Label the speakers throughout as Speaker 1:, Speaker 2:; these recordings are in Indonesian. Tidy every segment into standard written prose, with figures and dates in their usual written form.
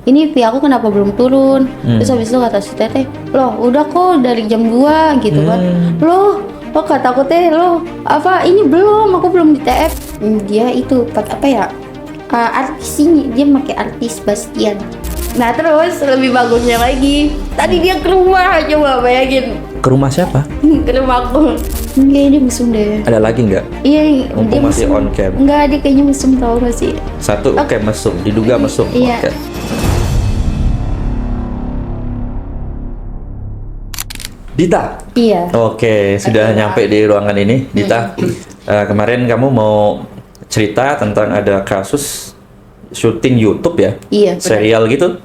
Speaker 1: ini fee aku kenapa belum turun. Terus habis itu kata si teteh, loh udah kok dari jam 2 gitu kan. Loh kata aku teh, loh apa ini belum, aku belum di TF. Dia itu apa ya, artis ini, dia pakai artis Bastian. Nah terus lebih bagusnya lagi, tadi dia ke rumah, coba bayangin.
Speaker 2: Ke rumah siapa?
Speaker 1: Ke rumah aku. Enggak, dia mesum deh.
Speaker 2: Ada lagi nggak?
Speaker 1: Iya,
Speaker 2: Mumpung
Speaker 1: dia
Speaker 2: masih
Speaker 1: mesum.
Speaker 2: on cam.
Speaker 1: Enggak, dia kayaknya mesum, tau gak sih?
Speaker 2: Satu, oke, mesum. Diduga mesum.
Speaker 1: Iya.
Speaker 2: Oke. Dita.
Speaker 1: Iya.
Speaker 2: Oke, sudah nyampe di ruangan ini. Dita, kemarin kamu mau cerita tentang ada kasus syuting YouTube ya?
Speaker 1: Iya, benar.
Speaker 2: Serial gitu?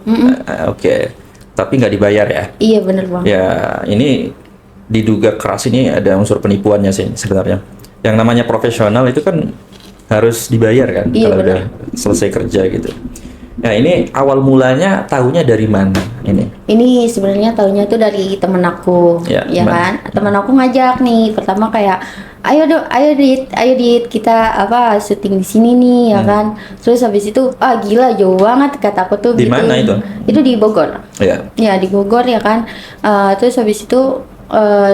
Speaker 2: Oke. Tapi nggak dibayar ya?
Speaker 1: Iya bener banget.
Speaker 2: Ya, ini diduga keras, ini ada unsur penipuannya sih sebenarnya. Yang namanya profesional itu kan harus dibayar kan,
Speaker 1: Iya,
Speaker 2: kalau
Speaker 1: benar.
Speaker 2: udah selesai kerja gitu. Nah, ini awal mulanya tahunya dari mana ini?
Speaker 1: Ini sebenarnya taunya tuh dari temen aku,
Speaker 2: Ya,
Speaker 1: ya
Speaker 2: gimana?
Speaker 1: kan? Temen aku ngajak nih, pertama kayak, ayo dong, ayo dit, kita apa syuting di sini nih, ya kan? Terus habis itu, gila jauh banget kata aku tuh.
Speaker 2: Di
Speaker 1: gitu.
Speaker 2: mana itu?
Speaker 1: Itu di Bogor.
Speaker 2: Ya.
Speaker 1: Ya di Bogor ya kan. Terus habis itu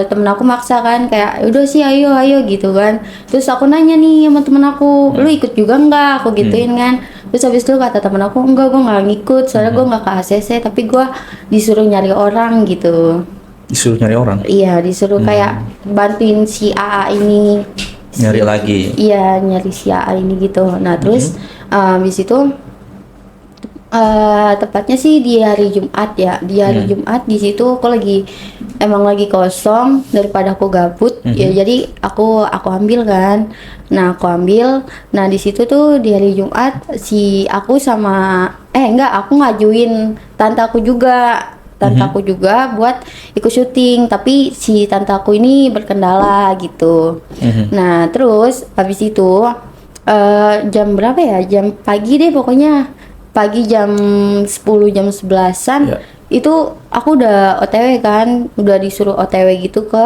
Speaker 1: temen aku maksa kan, kayak udah sih ayo gitu kan. Terus aku nanya nih sama temen aku, lu ikut juga nggak? Aku gituin kan. Terus habis itu kata temen aku, enggak, gue nggak ngikut, soalnya gue nggak ke ACC, tapi gue disuruh nyari orang gitu.
Speaker 2: Disuruh nyari orang,
Speaker 1: Iya, disuruh kayak bantuin si AA ini.
Speaker 2: nyari lagi.
Speaker 1: Iya, nyari si AA ini gitu. Nah terus habis itu tepatnya sih di hari Jumat ya. Di hari Jumat di situ aku emang lagi kosong, daripada aku gabut ya, jadi aku ambil kan. Nah aku ambil. Nah di situ tuh di hari Jumat si aku sama aku ngajuin tante aku juga. Tante aku juga buat ikut syuting, tapi si tante aku ini berkendala gitu. Nah terus habis itu jam berapa ya? Jam pagi deh pokoknya. Pagi jam 10, jam 11-an
Speaker 2: Ya.
Speaker 1: itu aku udah OTW kan, udah disuruh OTW gitu ke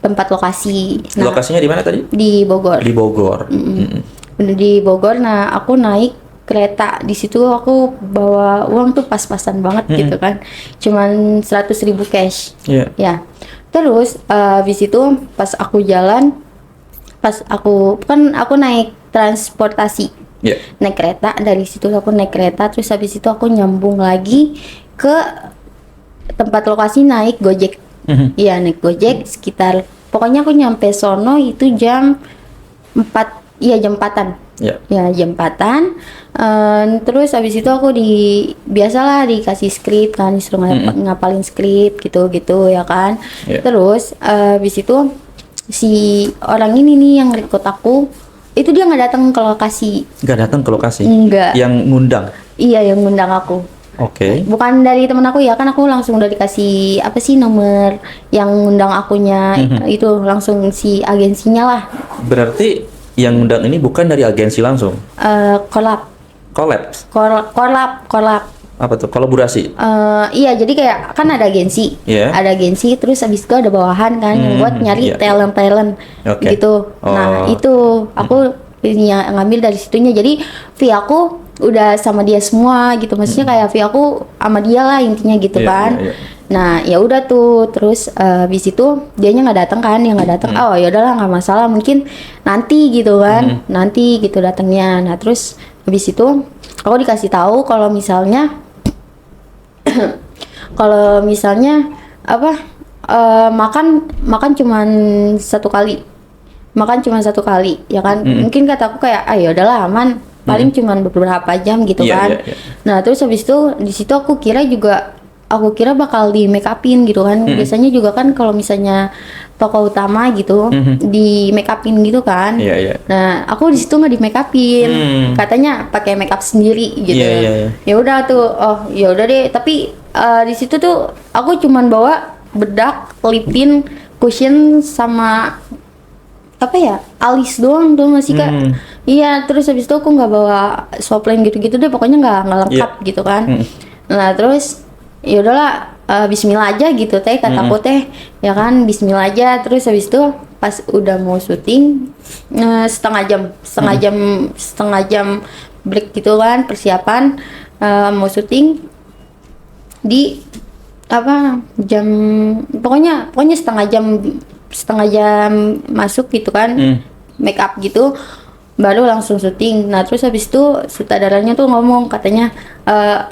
Speaker 1: tempat lokasi. Nah,
Speaker 2: Lokasinya di mana tadi?
Speaker 1: di Bogor.
Speaker 2: Di Bogor.
Speaker 1: Udah di Bogor. Nah, aku naik kereta. Di situ aku bawa uang tuh pas-pasan banget gitu kan. Cuman 100.000 cash.
Speaker 2: Iya.
Speaker 1: Ya. Terus habis itu pas aku jalan, aku naik transportasi.
Speaker 2: Iya.
Speaker 1: Naik kereta, dari situ aku naik kereta, terus habis itu aku nyambung lagi ke tempat lokasi naik Gojek. Iya, naik Gojek sekitar, pokoknya aku nyampe sono itu jam 4, iya jam 4-an.
Speaker 2: Iya.
Speaker 1: Ya jam 4-an. Terus habis itu aku biasalah dikasih skrip kan, disuruh ngapalin skrip gitu ya kan.
Speaker 2: Iya.
Speaker 1: Terus habis itu si orang ini nih yang rekrut aku itu dia nggak datang ke lokasi.
Speaker 2: Nggak datang ke lokasi?
Speaker 1: Nggak.
Speaker 2: Yang ngundang?
Speaker 1: Iya, yang ngundang aku.
Speaker 2: Oke.
Speaker 1: Bukan dari temen aku ya, kan aku langsung udah dikasih apa sih nomor yang ngundang akunya. Itu langsung si agensinya lah.
Speaker 2: Berarti yang ngundang ini bukan dari agensi langsung?
Speaker 1: Collab.
Speaker 2: Collab? Apa tuh? Kolaborasi?
Speaker 1: Iya, jadi kayak kan ada agensi,
Speaker 2: Iya.
Speaker 1: ada agensi, terus habis itu ada bawahan kan yang buat nyari
Speaker 2: iya.
Speaker 1: talent
Speaker 2: Oke.
Speaker 1: gitu. Nah
Speaker 2: Oh.
Speaker 1: itu aku yang ngambil dari situnya, jadi fee aku udah sama dia semua gitu, maksudnya kayak fee aku sama dia lah intinya gitu
Speaker 2: Iya,
Speaker 1: kan.
Speaker 2: iya, iya.
Speaker 1: Nah ya udah tuh, terus habis itu dianya nggak datang kan, yang nggak datang. Oh ya udahlah, nggak masalah, mungkin nanti gitu kan, nanti gitu datangnya. Nah terus habis itu aku dikasih tahu kalau misalnya makan cuman satu kali, ya kan. Mungkin kata aku kayak ya udahlah aman, paling cuman beberapa jam gitu
Speaker 2: Iya,
Speaker 1: kan.
Speaker 2: iya, iya.
Speaker 1: Nah terus habis itu di situ aku kira bakal di make upin gitu kan. Biasanya juga kan kalau misalnya toko utama gitu di make upin gitu kan.
Speaker 2: Iya, iya.
Speaker 1: Nah aku di situ nggak di make upin, katanya pakai make up sendiri gitu.
Speaker 2: Iya, iya, iya.
Speaker 1: Ya udah tuh, oh ya udah deh. Tapi di situ tuh aku cuman bawa bedak, lip tint, cushion sama apa ya, alis doang tuh masih Kak. Iya, terus habis itu aku nggak bawa soft line gitu-gitu deh, pokoknya nggak lengkap gitu kan. Nah terus ya udahlah, Bismillah aja gitu teh kataku teh, ya kan, Bismillah aja. Terus habis itu pas udah mau syuting setengah jam break gitu kan, persiapan mau syuting. di apa jam pokoknya setengah jam masuk gitu kan, make up gitu, baru langsung syuting. Nah terus habis itu sutradaranya tuh ngomong katanya,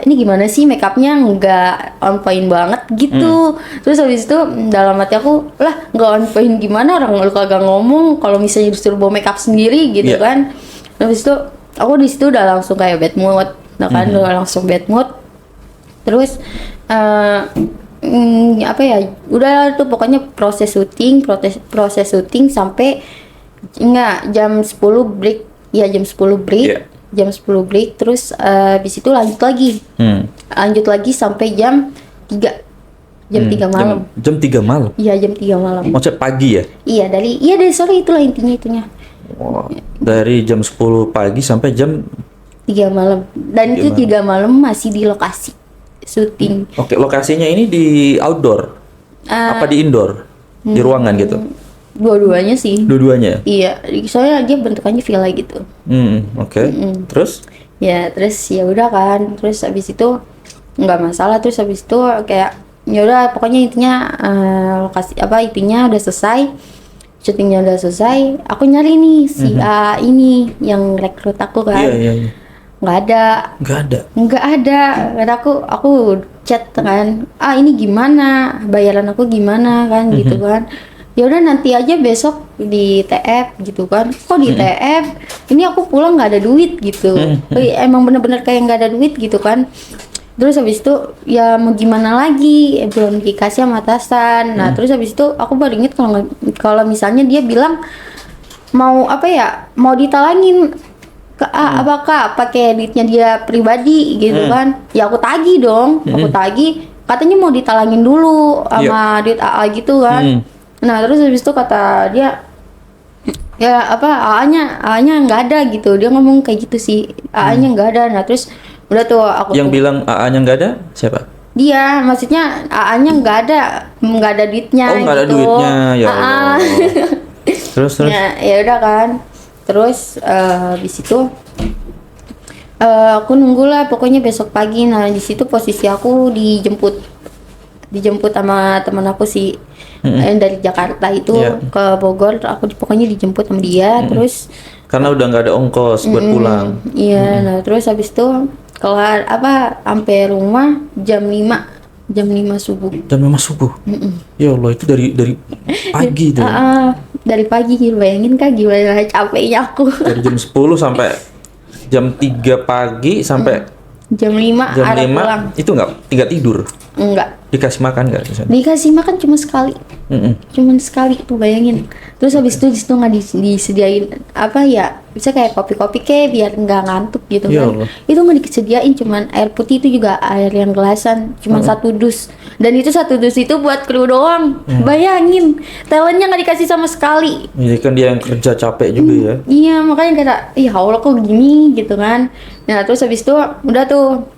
Speaker 1: ini gimana sih make upnya nggak on point banget gitu. Terus habis itu dalam hati aku, lah nggak on point gimana, orang lu kagak ngomong kalau misalnya disuruh bawa make up sendiri gitu kan. Habis itu aku di situ udah langsung kayak bad mood, nah kan udah langsung bad mood. Terus apa ya, udah tuh pokoknya proses syuting sampai jam 10 break. Ya jam 10 break. Jam 10 break terus habis itu lanjut lagi sampai jam 3 malam.
Speaker 2: Jam 3 malam?
Speaker 1: Iya jam 3 malam.
Speaker 2: Maksudnya pagi ya?
Speaker 1: Iya dari sore, itulah intinya.
Speaker 2: Wow. Dari jam 10 pagi sampai jam
Speaker 1: 3 malam. Dan itu 3 malam masih di lokasi syuting.
Speaker 2: Oke, lokasinya ini di outdoor? Apa di indoor? Di ruangan gitu?
Speaker 1: Dua-duanya sih.
Speaker 2: Dua-duanya?
Speaker 1: Iya, soalnya dia bentukannya villa gitu.
Speaker 2: Oke. Terus?
Speaker 1: Ya, terus ya udah kan. Terus habis itu nggak masalah. Terus habis itu kayak ya udah pokoknya intinya lokasi apa itunya udah selesai. Syutingnya udah selesai. Aku nyari nih si A ini yang rekrut aku kan.
Speaker 2: Iya.
Speaker 1: Nggak ada. Dan aku chat kan, ini gimana, bayaran aku gimana kan gitu kan. Ya udah nanti aja besok di TF gitu kan. Kok di TF? Ini aku pulang nggak ada duit gitu. Emang bener-bener kayak nggak ada duit gitu kan. Terus habis itu ya mau gimana lagi, belum dikasih sama atasan. Nah terus habis itu aku baru inget kalau misalnya dia bilang mau apa ya, mau ditalangin ke apakah pakai duitnya dia pribadi gitu kan. Ya aku tagih dong, katanya mau ditalangin dulu sama duit AA gitu kan. Nah terus habis itu kata dia ya apa AA-nya nggak ada gitu, dia ngomong kayak gitu sih, AA-nya nggak ada. Nah terus udah tuh aku
Speaker 2: yang bilang AA-nya nggak ada siapa?
Speaker 1: Dia, maksudnya AA-nya nggak ada duitnya.
Speaker 2: Oh nggak ada
Speaker 1: gitu.
Speaker 2: duitnya ya Allah. terus
Speaker 1: ya udah kan. Terus habis itu aku nunggulah pokoknya besok pagi. Nah di situ posisi aku dijemput sama teman aku sih, yang dari Jakarta itu ke Bogor. Aku pokoknya dijemput sama dia. Terus
Speaker 2: karena udah nggak ada ongkos buat pulang.
Speaker 1: Iya. Nah terus habis itu kelar sampai rumah jam 5 subuh.
Speaker 2: Jam 5 subuh. Ya Allah, itu dari pagi tuh.
Speaker 1: Dari pagi, bayangin Kak gimana capeknya aku.
Speaker 2: Dari jam 10 sampai jam 3 pagi sampai
Speaker 1: jam 5 pulang.
Speaker 2: Itu nggak tidur?
Speaker 1: Enggak.
Speaker 2: Dikasih makan nggak?
Speaker 1: Dikasih makan cuma sekali. Cuman sekali tuh, bayangin. Terus habis itu di situ nggak disediain apa ya, bisa kayak kopi-kopi kayak biar nggak ngantuk gitu
Speaker 2: Ya
Speaker 1: kan.
Speaker 2: Allah.
Speaker 1: Itu nggak disediain, cuman air putih, itu juga air yang gelasan, cuman 1 dus. Dan itu 1 dus itu buat kru doang. Bayangin, talentnya nggak dikasih sama sekali.
Speaker 2: Jadi kan dia yang kerja capek juga ya.
Speaker 1: Iya, makanya kata, ya Allah kok gini gitu kan. Nah terus habis itu udah tuh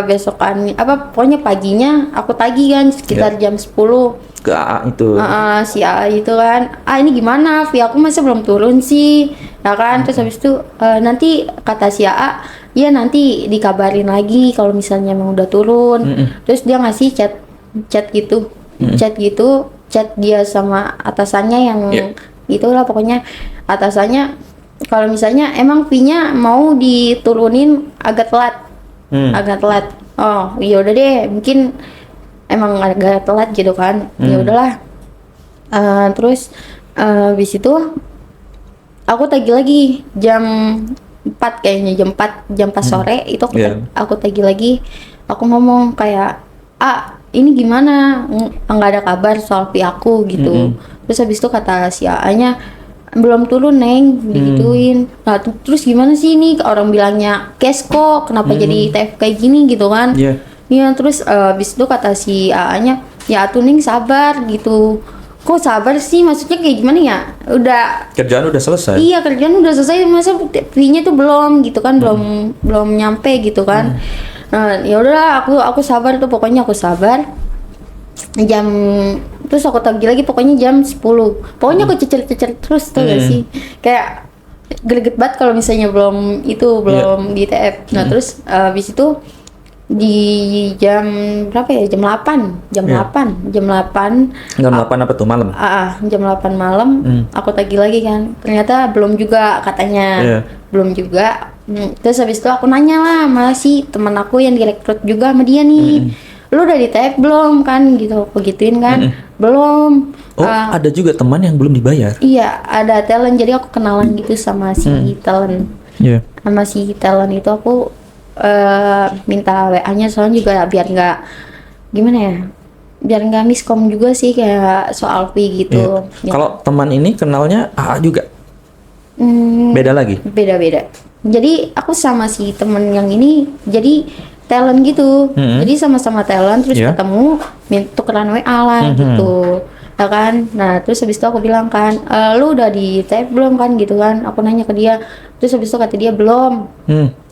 Speaker 1: besokan pokoknya paginya aku tagih kan sekitar jam 10
Speaker 2: ke AA itu.
Speaker 1: Si AA itu kan, ini gimana, fee aku masih belum turun sih, ya kan. Terus habis itu nanti kata si AA, ya nanti dikabarin lagi kalau misalnya emang udah turun. Terus dia ngasih chat dia sama atasannya yang itulah pokoknya atasannya, kalau misalnya emang fee-nya mau diturunin agak telat. Oh ya udah deh, mungkin emang agak telat gitu kan. Ya udahlah. Terus habis itu aku tagih lagi jam 4 kayaknya, jam 4 sore itu aku tagih lagi. Aku ngomong kayak, ini gimana, nggak ada kabar soal fee aku gitu. Terus habis itu kata si AA-nya, belum turun Neng, digituin. Nah terus gimana sih ini, orang bilangnya cash kok, kenapa jadi TF kayak gini gitu kan. Iya terus abis itu kata si AA-nya, ya tuh Neng sabar gitu. Kok sabar sih, maksudnya kayak gimana ya, udah
Speaker 2: kerjaan udah selesai.
Speaker 1: Iya kerjaan udah selesai, masa fee-nya tuh belum gitu kan, belum nyampe gitu kan. Nah ya udahlah, aku sabar tuh, pokoknya aku sabar. Terus aku tagih lagi pokoknya jam 10. Pokoknya aku cecer terus tuh gak sih, kayak greget banget kalau misalnya belum di TF. Nah terus abis itu di jam berapa ya? Jam 8. Jam
Speaker 2: Iya.
Speaker 1: 8. Jam 8.
Speaker 2: Jam 8 apa tuh malam?
Speaker 1: Jam 8 malam aku tagih lagi kan. Ternyata belum juga katanya.
Speaker 2: Iya.
Speaker 1: Belum juga. Terus habis itu aku nanya lah sama si teman aku yang direkrut juga sama dia nih. Lu udah di TF belum kan gitu. Aku gituin kan. Belum.
Speaker 2: Oh, ada juga teman yang belum dibayar.
Speaker 1: Iya, ada talent. Jadi aku kenalan gitu sama si talent.
Speaker 2: Iya.
Speaker 1: Sama si talent itu aku minta WA-nya soalnya juga biar nggak gimana ya, biar nggak miskom juga sih kayak soal fee gitu. Ya.
Speaker 2: Kalau teman ini kenalnya AA juga. Beda lagi.
Speaker 1: Beda-beda. Jadi aku sama si temen yang ini jadi talent gitu. Jadi sama-sama talent terus
Speaker 2: Iya.
Speaker 1: ketemu tukeran WA lah gitu. Ya kan. Nah, terus habis itu aku bilang kan, lu udah di tag belum kan gitu kan. Aku nanya ke dia. Terus habis itu kata dia belum.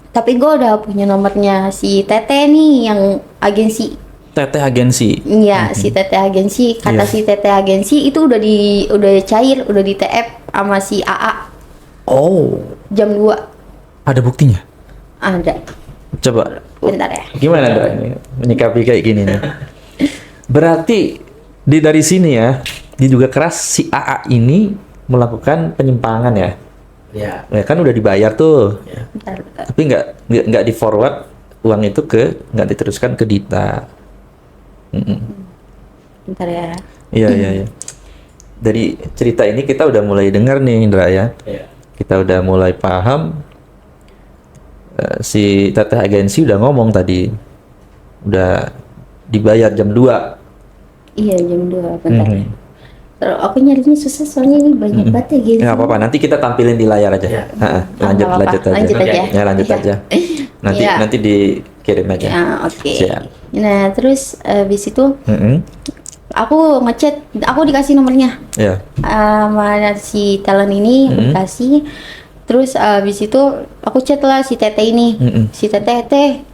Speaker 1: Tapi gue udah punya nomornya si Tete nih yang agensi.
Speaker 2: Teteh agensi.
Speaker 1: Iya, si Tete agensi. Kata
Speaker 2: Iya.
Speaker 1: si Tete agensi itu udah cair, udah di TF sama si AA
Speaker 2: Oh,
Speaker 1: jam 2.
Speaker 2: ada buktinya?
Speaker 1: Ada.
Speaker 2: Coba.
Speaker 1: Bentar ya.
Speaker 2: Gimana Dok ini menyikapi kayak gini nih? Berarti dari sini ya, diduga keras si AA ini melakukan penyimpangan ya.
Speaker 3: Ya.
Speaker 2: Ya kan udah dibayar tuh.
Speaker 1: Bentar.
Speaker 2: Tapi nggak di forward uang itu nggak diteruskan ke Dita.
Speaker 1: Bentar ya.
Speaker 2: Iya. Dari cerita ini kita udah mulai dengar nih Indra ya.
Speaker 3: Ya.
Speaker 2: Kita udah mulai paham. Si teteh agensi udah ngomong tadi udah dibayar jam 2.
Speaker 1: Iya, jam 2. Bentar ya. Terus aku nyarinya susah soalnya ini banyak banget ya gitu.
Speaker 2: Nggak apa-apa, nanti kita tampilin di layar aja.
Speaker 3: Ya.
Speaker 2: Lanjut
Speaker 1: nggak apa-apa.
Speaker 2: aja.
Speaker 1: Lanjut aja.
Speaker 2: Ya, lanjut
Speaker 1: Iya.
Speaker 2: aja. Nanti
Speaker 1: Iya.
Speaker 2: nanti dikirim aja.
Speaker 1: Ya, oke.
Speaker 2: Siap.
Speaker 1: Nah, terus habis itu
Speaker 2: Mm-mm.
Speaker 1: aku ngechat, aku dikasih nomornya.
Speaker 2: Ya.
Speaker 1: Sama si talent ini aku dikasih. Terus habis itu aku chat lah si Tete ini. Si Tete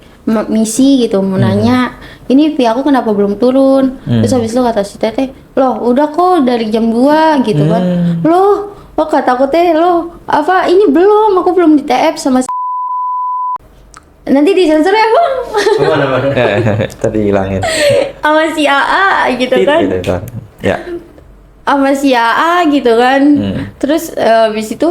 Speaker 1: misi gitu mau nanya ini fee aku kenapa belum turun. Terus habis itu kata si Tete, loh udah kok dari jam 2 gitu kan. Loh kata aku teh, loh apa ini belum, aku belum di TF sama si nanti disensor ya bang.
Speaker 3: Mana?
Speaker 2: Tadi hilangin.
Speaker 1: Sama si AA gitu
Speaker 2: Tit
Speaker 1: kan.
Speaker 2: gitu, Ton. Ya.
Speaker 1: Sama si AA gitu kan. Terus habis itu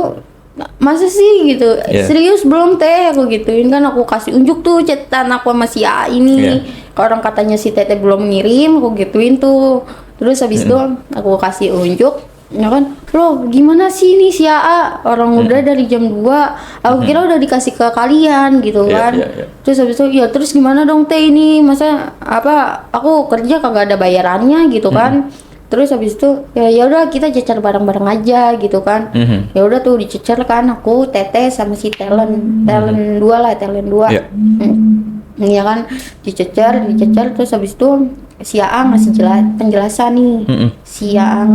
Speaker 1: masa sih gitu.
Speaker 2: Iya.
Speaker 1: Serius belum teh aku gituin kan, aku kasih unjuk tuh chatan aku sama si AA ini.
Speaker 2: Iya.
Speaker 1: Orang katanya si Tete belum ngirim, aku gituin tuh. Terus habis itu aku kasih unjuk. Ya kan, loh gimana sih ini si AA orang udah dari jam 2, aku kira udah dikasih ke kalian gitu
Speaker 2: Iya,
Speaker 1: kan.
Speaker 2: iya.
Speaker 1: Terus habis itu ya terus gimana dong teh ini, masa apa aku kerja kagak ada bayarannya gitu kan. Terus habis itu ya udah kita cecer bareng-bareng aja gitu kan. Ya udah tuh dicecer kan aku Tete sama si talent 2 lah, talent 2.
Speaker 2: Iya.
Speaker 1: Iya kan, dicecer terus habis itu si AA ngasih penjelasan nih. Si AA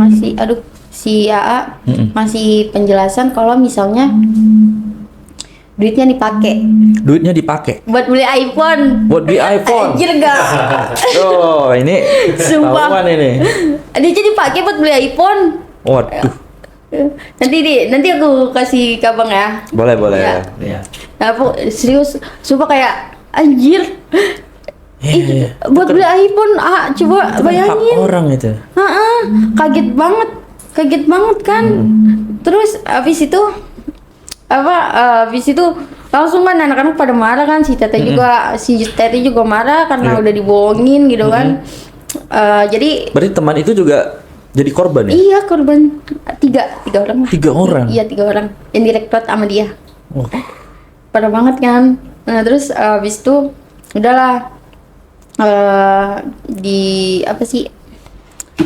Speaker 1: ngasih penjelasan kalau misalnya duitnya dipakai buat beli iPhone.
Speaker 2: Buat di iPhone.
Speaker 1: Anjir gak?
Speaker 2: Oh, ini
Speaker 1: Sumpah.
Speaker 2: tahuan ini.
Speaker 1: Dia jadi pakai buat beli iPhone.
Speaker 2: Waduh.
Speaker 1: Nanti aku kasih ke abang ya.
Speaker 2: Boleh.
Speaker 1: Ya.
Speaker 3: Ya.
Speaker 1: Nah, aku serius, sumpah kayak anjir.
Speaker 2: Iya.
Speaker 1: Buat beli iPhone, coba
Speaker 2: Itu kan hak
Speaker 1: bayangin.
Speaker 2: orang itu.
Speaker 1: Kaget banget kan. Terus habis itu langsung kan anak-anak pada marah kan, si Tete juga marah karena
Speaker 2: Iya.
Speaker 1: udah dibohongin gitu kan. Jadi
Speaker 2: Berarti teman itu juga jadi korban ya?
Speaker 1: iya korban tiga orang lah.
Speaker 2: 3 orang.
Speaker 1: Iya 3 orang yang direkrut sama dia.
Speaker 2: Oh.
Speaker 1: Parah banget kan. Nah terus habis itu udahlah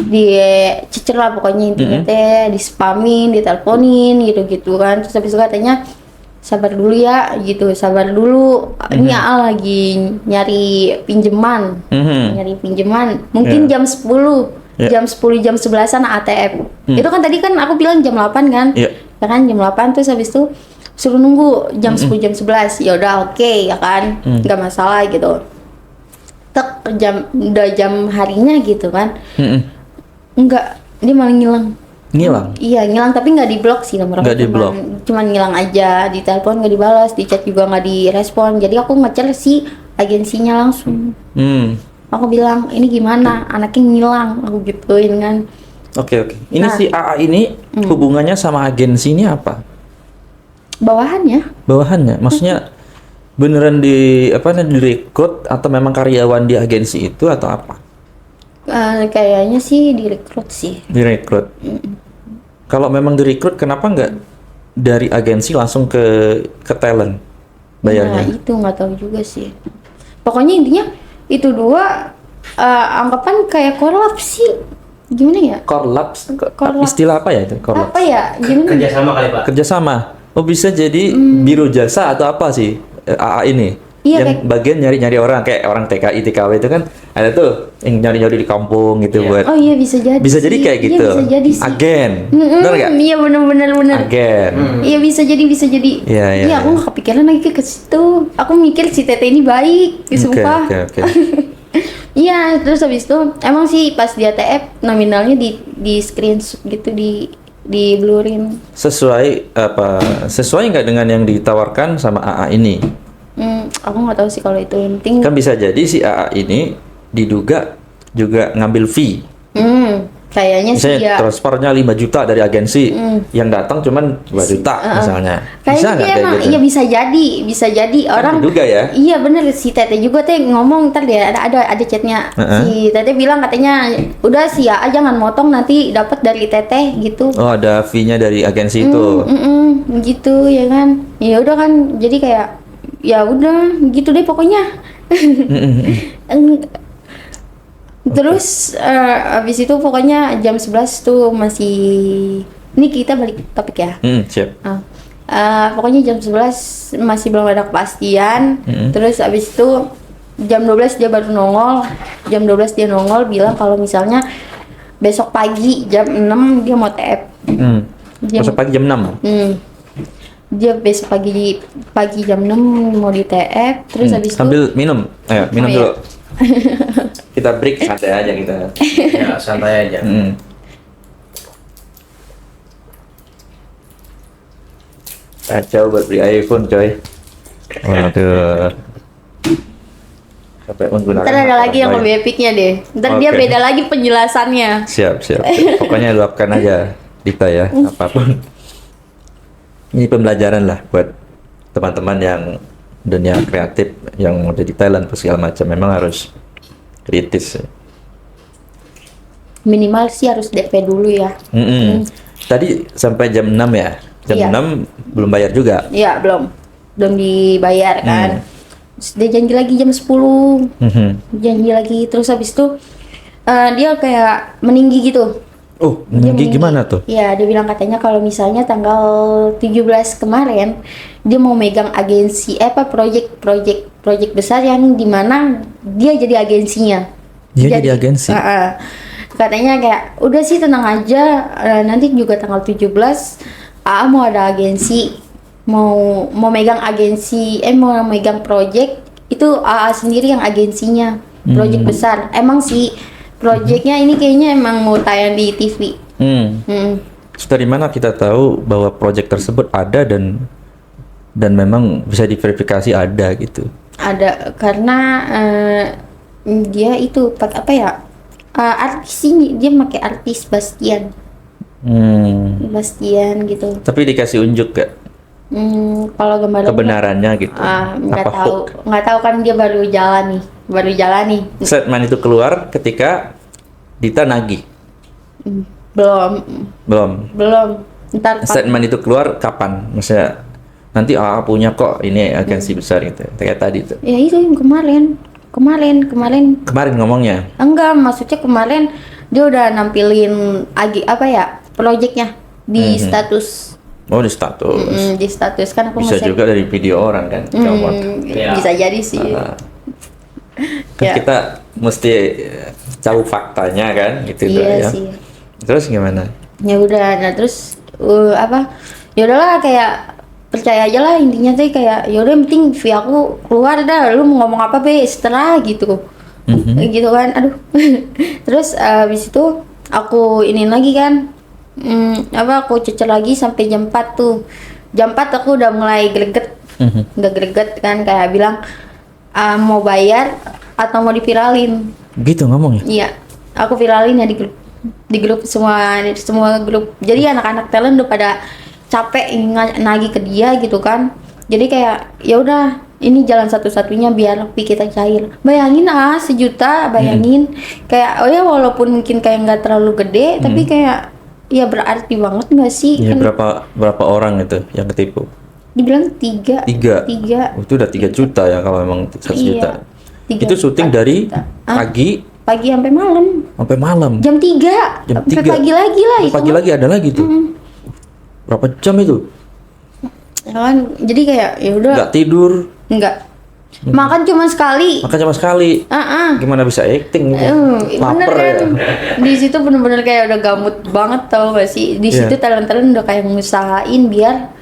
Speaker 1: dicecer lah pokoknya intinya teh, dispamin, diteleponin gitu-gitu kan. Terus habis itu katanya sabar dulu ya gitu, sabar dulu. Ini AA lagi nyari pinjaman. Nyari pinjaman. Mungkin jam 10.
Speaker 2: Yeah.
Speaker 1: Jam 10 jam 11-an ATM. Itu kan tadi kan aku bilang jam 8 kan?
Speaker 2: Iya.
Speaker 1: Ya kan jam 8 terus habis itu suruh nunggu jam 10 jam 11. Ya udah oke ya kan? Nggak masalah gitu. Tek udah jam harinya gitu kan. Enggak, dia malah ngilang.
Speaker 2: Ngilang.
Speaker 1: Iya ngilang tapi nggak diblok sih nomor
Speaker 2: Nggak
Speaker 1: cuman ngilang aja, di telepon nggak dibalas, di chat juga nggak direspon. Jadi aku ngecer si agensinya langsung.
Speaker 2: Hmm.
Speaker 1: Aku bilang, ini gimana, anaknya ngilang, aku gituin kan.
Speaker 2: Oke. Ini
Speaker 1: Nah.
Speaker 2: si AA ini hubungannya sama agensi ini apa?
Speaker 1: Bawahannya,
Speaker 2: Bawahannya, maksudnya beneran direkrut atau memang karyawan di agensi itu atau apa?
Speaker 1: kayaknya sih direkrut sih.
Speaker 2: Direkrut. Kalau memang direkrut, kenapa nggak dari agensi langsung ke talent
Speaker 1: Nah
Speaker 2: bayarnya?
Speaker 1: itu nggak tahu juga sih. Pokoknya intinya itu dua anggapan kayak kolaps sih. Gimana ya?
Speaker 2: Korlaps,
Speaker 1: Korlaps.
Speaker 2: istilah apa ya itu? Korlaps.
Speaker 1: Apa ya? Gimana?
Speaker 3: Kerjasama kali Pak.
Speaker 2: Kerjasama. Oh bisa jadi biro jasa atau apa sih AA ini?
Speaker 1: Iya,
Speaker 2: yang
Speaker 1: kayak-
Speaker 2: bagian nyari-nyari orang kayak orang TKI, TKW itu kan ada tuh yang nyari-nyari di kampung gitu
Speaker 3: Iya.
Speaker 2: buat.
Speaker 1: Oh iya bisa jadi.
Speaker 2: Bisa jadi
Speaker 1: sih.
Speaker 2: kayak
Speaker 1: Iya,
Speaker 2: gitu.
Speaker 1: bisa jadi sih.
Speaker 2: Agen.
Speaker 1: Mm-mm,
Speaker 2: Benar nggak?
Speaker 1: Iya benar.
Speaker 2: Agen.
Speaker 1: Iya bisa jadi.
Speaker 2: Iya, iya,
Speaker 1: aku
Speaker 2: iya.
Speaker 1: nggak kepikiran lagi ke situ. Aku mikir si Tete ini baik, sumpah.
Speaker 2: Oke.
Speaker 1: Iya, terus habis itu emang sih pas dia TF nominalnya di screenshot gitu di blurin.
Speaker 2: Sesuai nggak dengan yang ditawarkan sama AA ini?
Speaker 1: Aku nggak tahu sih kalau itu yang penting.
Speaker 2: Kan bisa jadi si AA ini diduga juga ngambil fee.
Speaker 1: Kayaknya sih
Speaker 2: Misalnya
Speaker 1: ya.
Speaker 2: transfernya 5 juta dari agensi, yang datang cuman 2 juta misalnya. Bisa
Speaker 1: Kayaknya
Speaker 2: nggak
Speaker 1: dia
Speaker 2: kayak
Speaker 1: emang
Speaker 2: gitu?
Speaker 1: iya bisa jadi orang.
Speaker 2: diduga ya?
Speaker 1: Iya bener si Tete juga teh ngomong ntar dia ada chatnya. Si Tete bilang katanya udah sih ya jangan motong nanti dapat dari Tete gitu.
Speaker 2: Oh, ada fee-nya dari agensi itu.
Speaker 1: Gitu ya kan. Ya udah kan jadi kayak ya udah gitu deh pokoknya. Terus abis itu pokoknya jam 11 tuh masih ini kita balik topik ya.
Speaker 2: Siap.
Speaker 1: Pokoknya jam 11 masih belum ada kepastian. Terus abis itu jam 12 dia baru nongol. Jam 12 dia nongol bilang kalau misalnya besok pagi jam 6 dia mau TF.
Speaker 2: Besok pagi jam 6.
Speaker 1: Dia besok pagi jam 6 mau di TF. Terus abis itu
Speaker 2: Sambil minum. Ayo, minum
Speaker 1: Oh, iya.
Speaker 2: dulu. Kita break santai aja kita.
Speaker 3: Ya santai aja.
Speaker 2: Kacau buat beli iPhone, coy. Waduh. Sampai menggunakan.
Speaker 1: ntar ada lagi yang
Speaker 2: orang
Speaker 1: lebih epicnya deh. Ntar dia
Speaker 2: Oke.
Speaker 1: beda lagi penjelasannya.
Speaker 2: Siap. Pokoknya luapkan aja Dita ya, apapun. Ini pembelajaran lah buat teman-teman yang dunia kreatif, yang mau jadi talent segala macam. Memang harus kritis.
Speaker 1: Minimal sih harus DP dulu ya.
Speaker 2: Tadi sampai jam 6 ya? Jam
Speaker 1: Iya.
Speaker 2: 6 belum bayar juga?
Speaker 1: Iya belum dibayar kan. Terus dia janji lagi jam 10. Janji lagi terus habis itu dia kayak meninggi gitu.
Speaker 2: Oh,
Speaker 1: Dia
Speaker 2: meninggi gimana tuh?
Speaker 1: Iya, dia bilang katanya kalau misalnya tanggal 17 kemarin dia mau megang agensi proyek besar yang dimana dia jadi agensinya.
Speaker 2: Dia jadi agensi?
Speaker 1: Katanya kayak udah sih tenang aja, nanti juga tanggal 17 AA mau ada agensi, mau megang agensi, mau megang proyek itu AA sendiri yang agensinya, proyek besar. Emang sih proyeknya ini kayaknya emang mau tayang di TV.
Speaker 2: Terus dari mana kita tahu bahwa proyek tersebut ada dan memang bisa diverifikasi ada gitu?
Speaker 1: Ada karena dia itu pakai apa ya? Artis ini dia pakai artis Bastian gitu.
Speaker 2: Tapi dikasih unjuk gak
Speaker 1: Kalau gambar
Speaker 2: kebenarannya gitu?
Speaker 1: nggak
Speaker 2: Apa
Speaker 1: tahu
Speaker 2: hoax?
Speaker 1: nggak tahu kan dia baru jalan nih.
Speaker 2: Statement itu keluar ketika Dita nagih?
Speaker 1: Belum ntar
Speaker 2: Statement itu keluar kapan? Maksudnya nanti punya kok ini agensi besar gitu, kayak tadi tuh.
Speaker 1: ya itu yang kemarin
Speaker 2: Kemarin ngomongnya?
Speaker 1: enggak, maksudnya kemarin dia udah nampilin apa ya proyeknya di status.
Speaker 2: Oh, di status.
Speaker 1: Di status kan aku
Speaker 2: Bisa
Speaker 1: nge-save.
Speaker 2: juga dari video orang kan? Comot.
Speaker 3: Iya.
Speaker 1: Bisa jadi sih.
Speaker 2: Kan
Speaker 1: Ya.
Speaker 2: kita mesti tahu faktanya kan gitu
Speaker 1: Iya
Speaker 2: ya.
Speaker 1: sih.
Speaker 2: Terus gimana?
Speaker 1: Ya udah, nah terus ya udahlah kayak percaya aja lah intinya tuh kayak ya udah yang penting fee aku keluar dah, lu mau ngomong apa be setelah gitu. Gitu kan, aduh. Terus habis itu aku iniin lagi kan. Aku cecer lagi sampai jam 4 tuh. Jam 4 aku udah mulai greget. Udah greget kan kayak bilang mau bayar atau mau diviralin.
Speaker 2: Gitu ngomongnya.
Speaker 1: Iya, aku viralin ya di grup semua grup. Jadi anak-anak talent udah pada capek nagih ke dia gitu kan. Jadi kayak ya udah ini jalan satu-satunya biar hobi kita cair. Bayangin 1 juta, bayangin kayak oh ya walaupun mungkin kayak nggak terlalu gede, tapi kayak ya berarti banget nggak sih?
Speaker 2: Iya,
Speaker 1: Kan
Speaker 2: berapa orang itu yang ketipu?
Speaker 1: dibilang 3.
Speaker 2: 3. Oh, itu udah 3 juta ya kalau memang 1 juta.
Speaker 1: Iya.
Speaker 2: Itu syuting
Speaker 1: 3
Speaker 2: dari
Speaker 1: juta.
Speaker 2: pagi
Speaker 1: sampai malam.
Speaker 2: sampai malam.
Speaker 1: Jam 3.
Speaker 2: Jam
Speaker 1: Sampai
Speaker 2: 3.
Speaker 1: pagi lagi lah itu.
Speaker 2: Pagi lagi ada lagi tuh. Berapa jam itu?
Speaker 1: Ya kan, jadi kayak ya udah
Speaker 2: Nggak tidur.
Speaker 1: enggak. Makan cuma sekali.
Speaker 2: Makan cuma sekali. Gimana bisa acting gitu?
Speaker 1: Bener
Speaker 2: Lapar
Speaker 1: kan?
Speaker 2: ya.
Speaker 1: Di situ bener-bener kayak udah gamut banget tau gak sih? Di
Speaker 2: Iya.
Speaker 1: situ talent-talent udah kayak ngusahain biar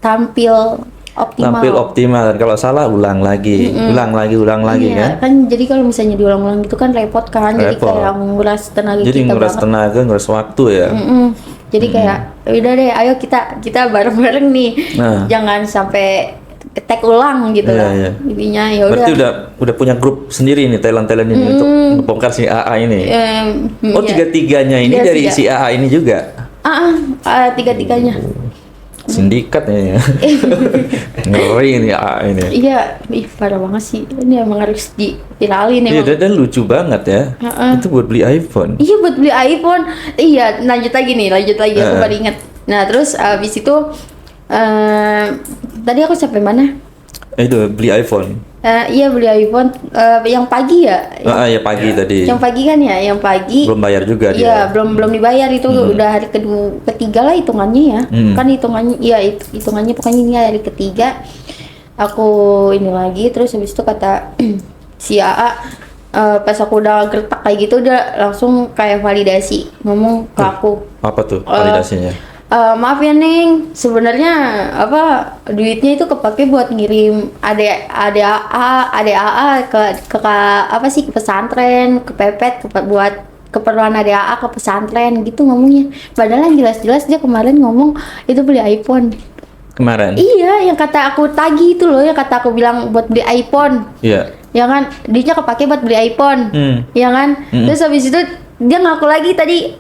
Speaker 1: tampil optimal.
Speaker 2: Tampil optimal, dan kalau salah ulang lagi
Speaker 1: Iya,
Speaker 2: kan.
Speaker 1: jadi kalau misalnya diulang-ulang gitu kan repot kan. Jadi
Speaker 2: Repot.
Speaker 1: kayak nguras tenaga
Speaker 2: Jadi
Speaker 1: kita
Speaker 2: nguras
Speaker 1: banget.
Speaker 2: tenaga, nguras waktu ya.
Speaker 1: Jadi kayak udah deh, ayo kita bareng-bareng nih.
Speaker 2: Nah.
Speaker 1: Jangan sampai ketek ulang gitu
Speaker 2: Iya,
Speaker 1: lah.
Speaker 2: iya.
Speaker 1: Intinya ya udah.
Speaker 2: Berarti udah punya grup sendiri nih talent-talent ini untuk membongkar si AA ini. Oh,
Speaker 1: Ya.
Speaker 2: tiga-tiganya ini
Speaker 1: Iya,
Speaker 2: dari
Speaker 1: tiga.
Speaker 2: si AA ini juga.
Speaker 1: Tiga-tiganya.
Speaker 2: Sindikat ya. Ngeri ini AA ini.
Speaker 1: Iya, parah banget sih. Ini emang harus diviralin
Speaker 2: Iya,
Speaker 1: emang.
Speaker 2: dan lucu banget ya. Itu buat beli iPhone.
Speaker 1: Iya, buat beli iPhone. Iya, lanjut lagi. Aku baru ingat. Nah, terus abis itu tadi aku sampai mana?
Speaker 2: Itu beli iPhone.
Speaker 1: Iya, beli iPhone yang pagi ya.
Speaker 2: Ya pagi tadi.
Speaker 1: Yang pagi kan ya, yang pagi.
Speaker 2: Belum bayar juga dia.
Speaker 1: Iya, belum dibayar itu udah hari ketiga lah hitungannya ya. Kan hitungannya hitungannya pokoknya ini hari ketiga. Aku ini lagi terus habis itu kata si AA pas aku udah gertak kayak gitu udah langsung kayak validasi ngomong ke aku.
Speaker 2: Apa tuh validasinya?
Speaker 1: Maaf ya Neng, sebenarnya apa duitnya itu kepake buat ngirim AA ke apa sih ke pesantren, ke pepet buat keperluan AA ke pesantren gitu ngomongnya. Padahal yang jelas-jelas dia kemarin ngomong itu beli iPhone.
Speaker 2: Kemarin?
Speaker 1: Iya, yang kata aku tagih itu loh, yang kata aku bilang buat beli iPhone.
Speaker 2: Iya.
Speaker 1: Ya kan, duitnya kepake buat beli iPhone. Ya kan? Terus habis itu dia ngaku lagi tadi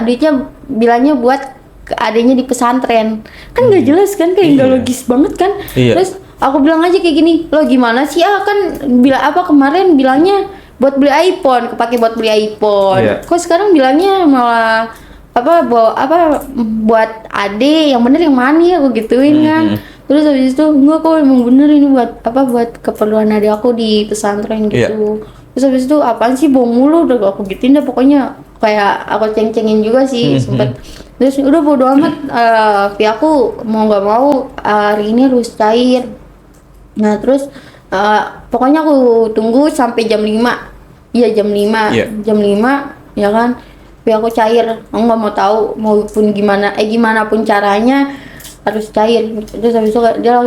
Speaker 1: duitnya bilangnya buat adanya di pesantren. Kan nggak jelas kan, kayak nggak logis banget kan.
Speaker 2: Iya.
Speaker 1: Terus aku bilang aja kayak gini, lo gimana sih kan kemarin bilangnya buat beli iPhone, kepake buat beli iPhone.
Speaker 2: Iya.
Speaker 1: Kok sekarang bilangnya malah buat ade, yang bener yang mana ya aku gituin kan. Terus habis itu enggak kok emang bener ini buat keperluan ade aku di pesantren gitu. Terus habis itu apaan sih bohong mulu, udah aku gituin dah pokoknya kayak aku ceng-cengin juga sih sempet. Terus udah bodo amat, aku mau nggak mau hari ini harus cair. Nah terus pokoknya aku tunggu sampai jam 5. Iya jam 5.
Speaker 2: Iya.
Speaker 1: Jam 5 ya kan. Aku cair. Aku nggak mau tahu maupun gimana pun caranya harus cair. Terus habis itu dia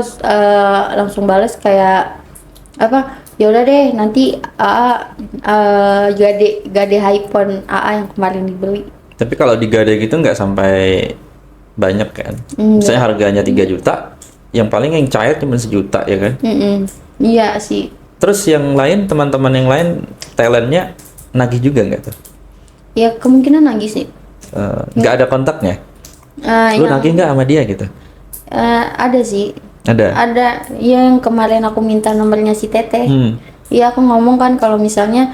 Speaker 1: langsung balas kayak ya udah deh nanti gade iPhone yang kemarin dibeli.
Speaker 2: Tapi kalau digade gitu nggak sampai banyak kan? Misalnya harganya 3 juta, yang paling yang cair cuma 1 juta ya kan?
Speaker 1: Iya sih.
Speaker 2: Terus yang lain, teman-teman yang lain talentnya nagih juga nggak tuh?
Speaker 1: Ya kemungkinan nagih sih.
Speaker 2: Nggak ada kontaknya? Lu nagih nggak sama dia gitu?
Speaker 1: Ada sih.
Speaker 2: Ada?
Speaker 1: Ada yang kemarin aku minta nomornya si Teteh. Iya aku ngomong kan kalau misalnya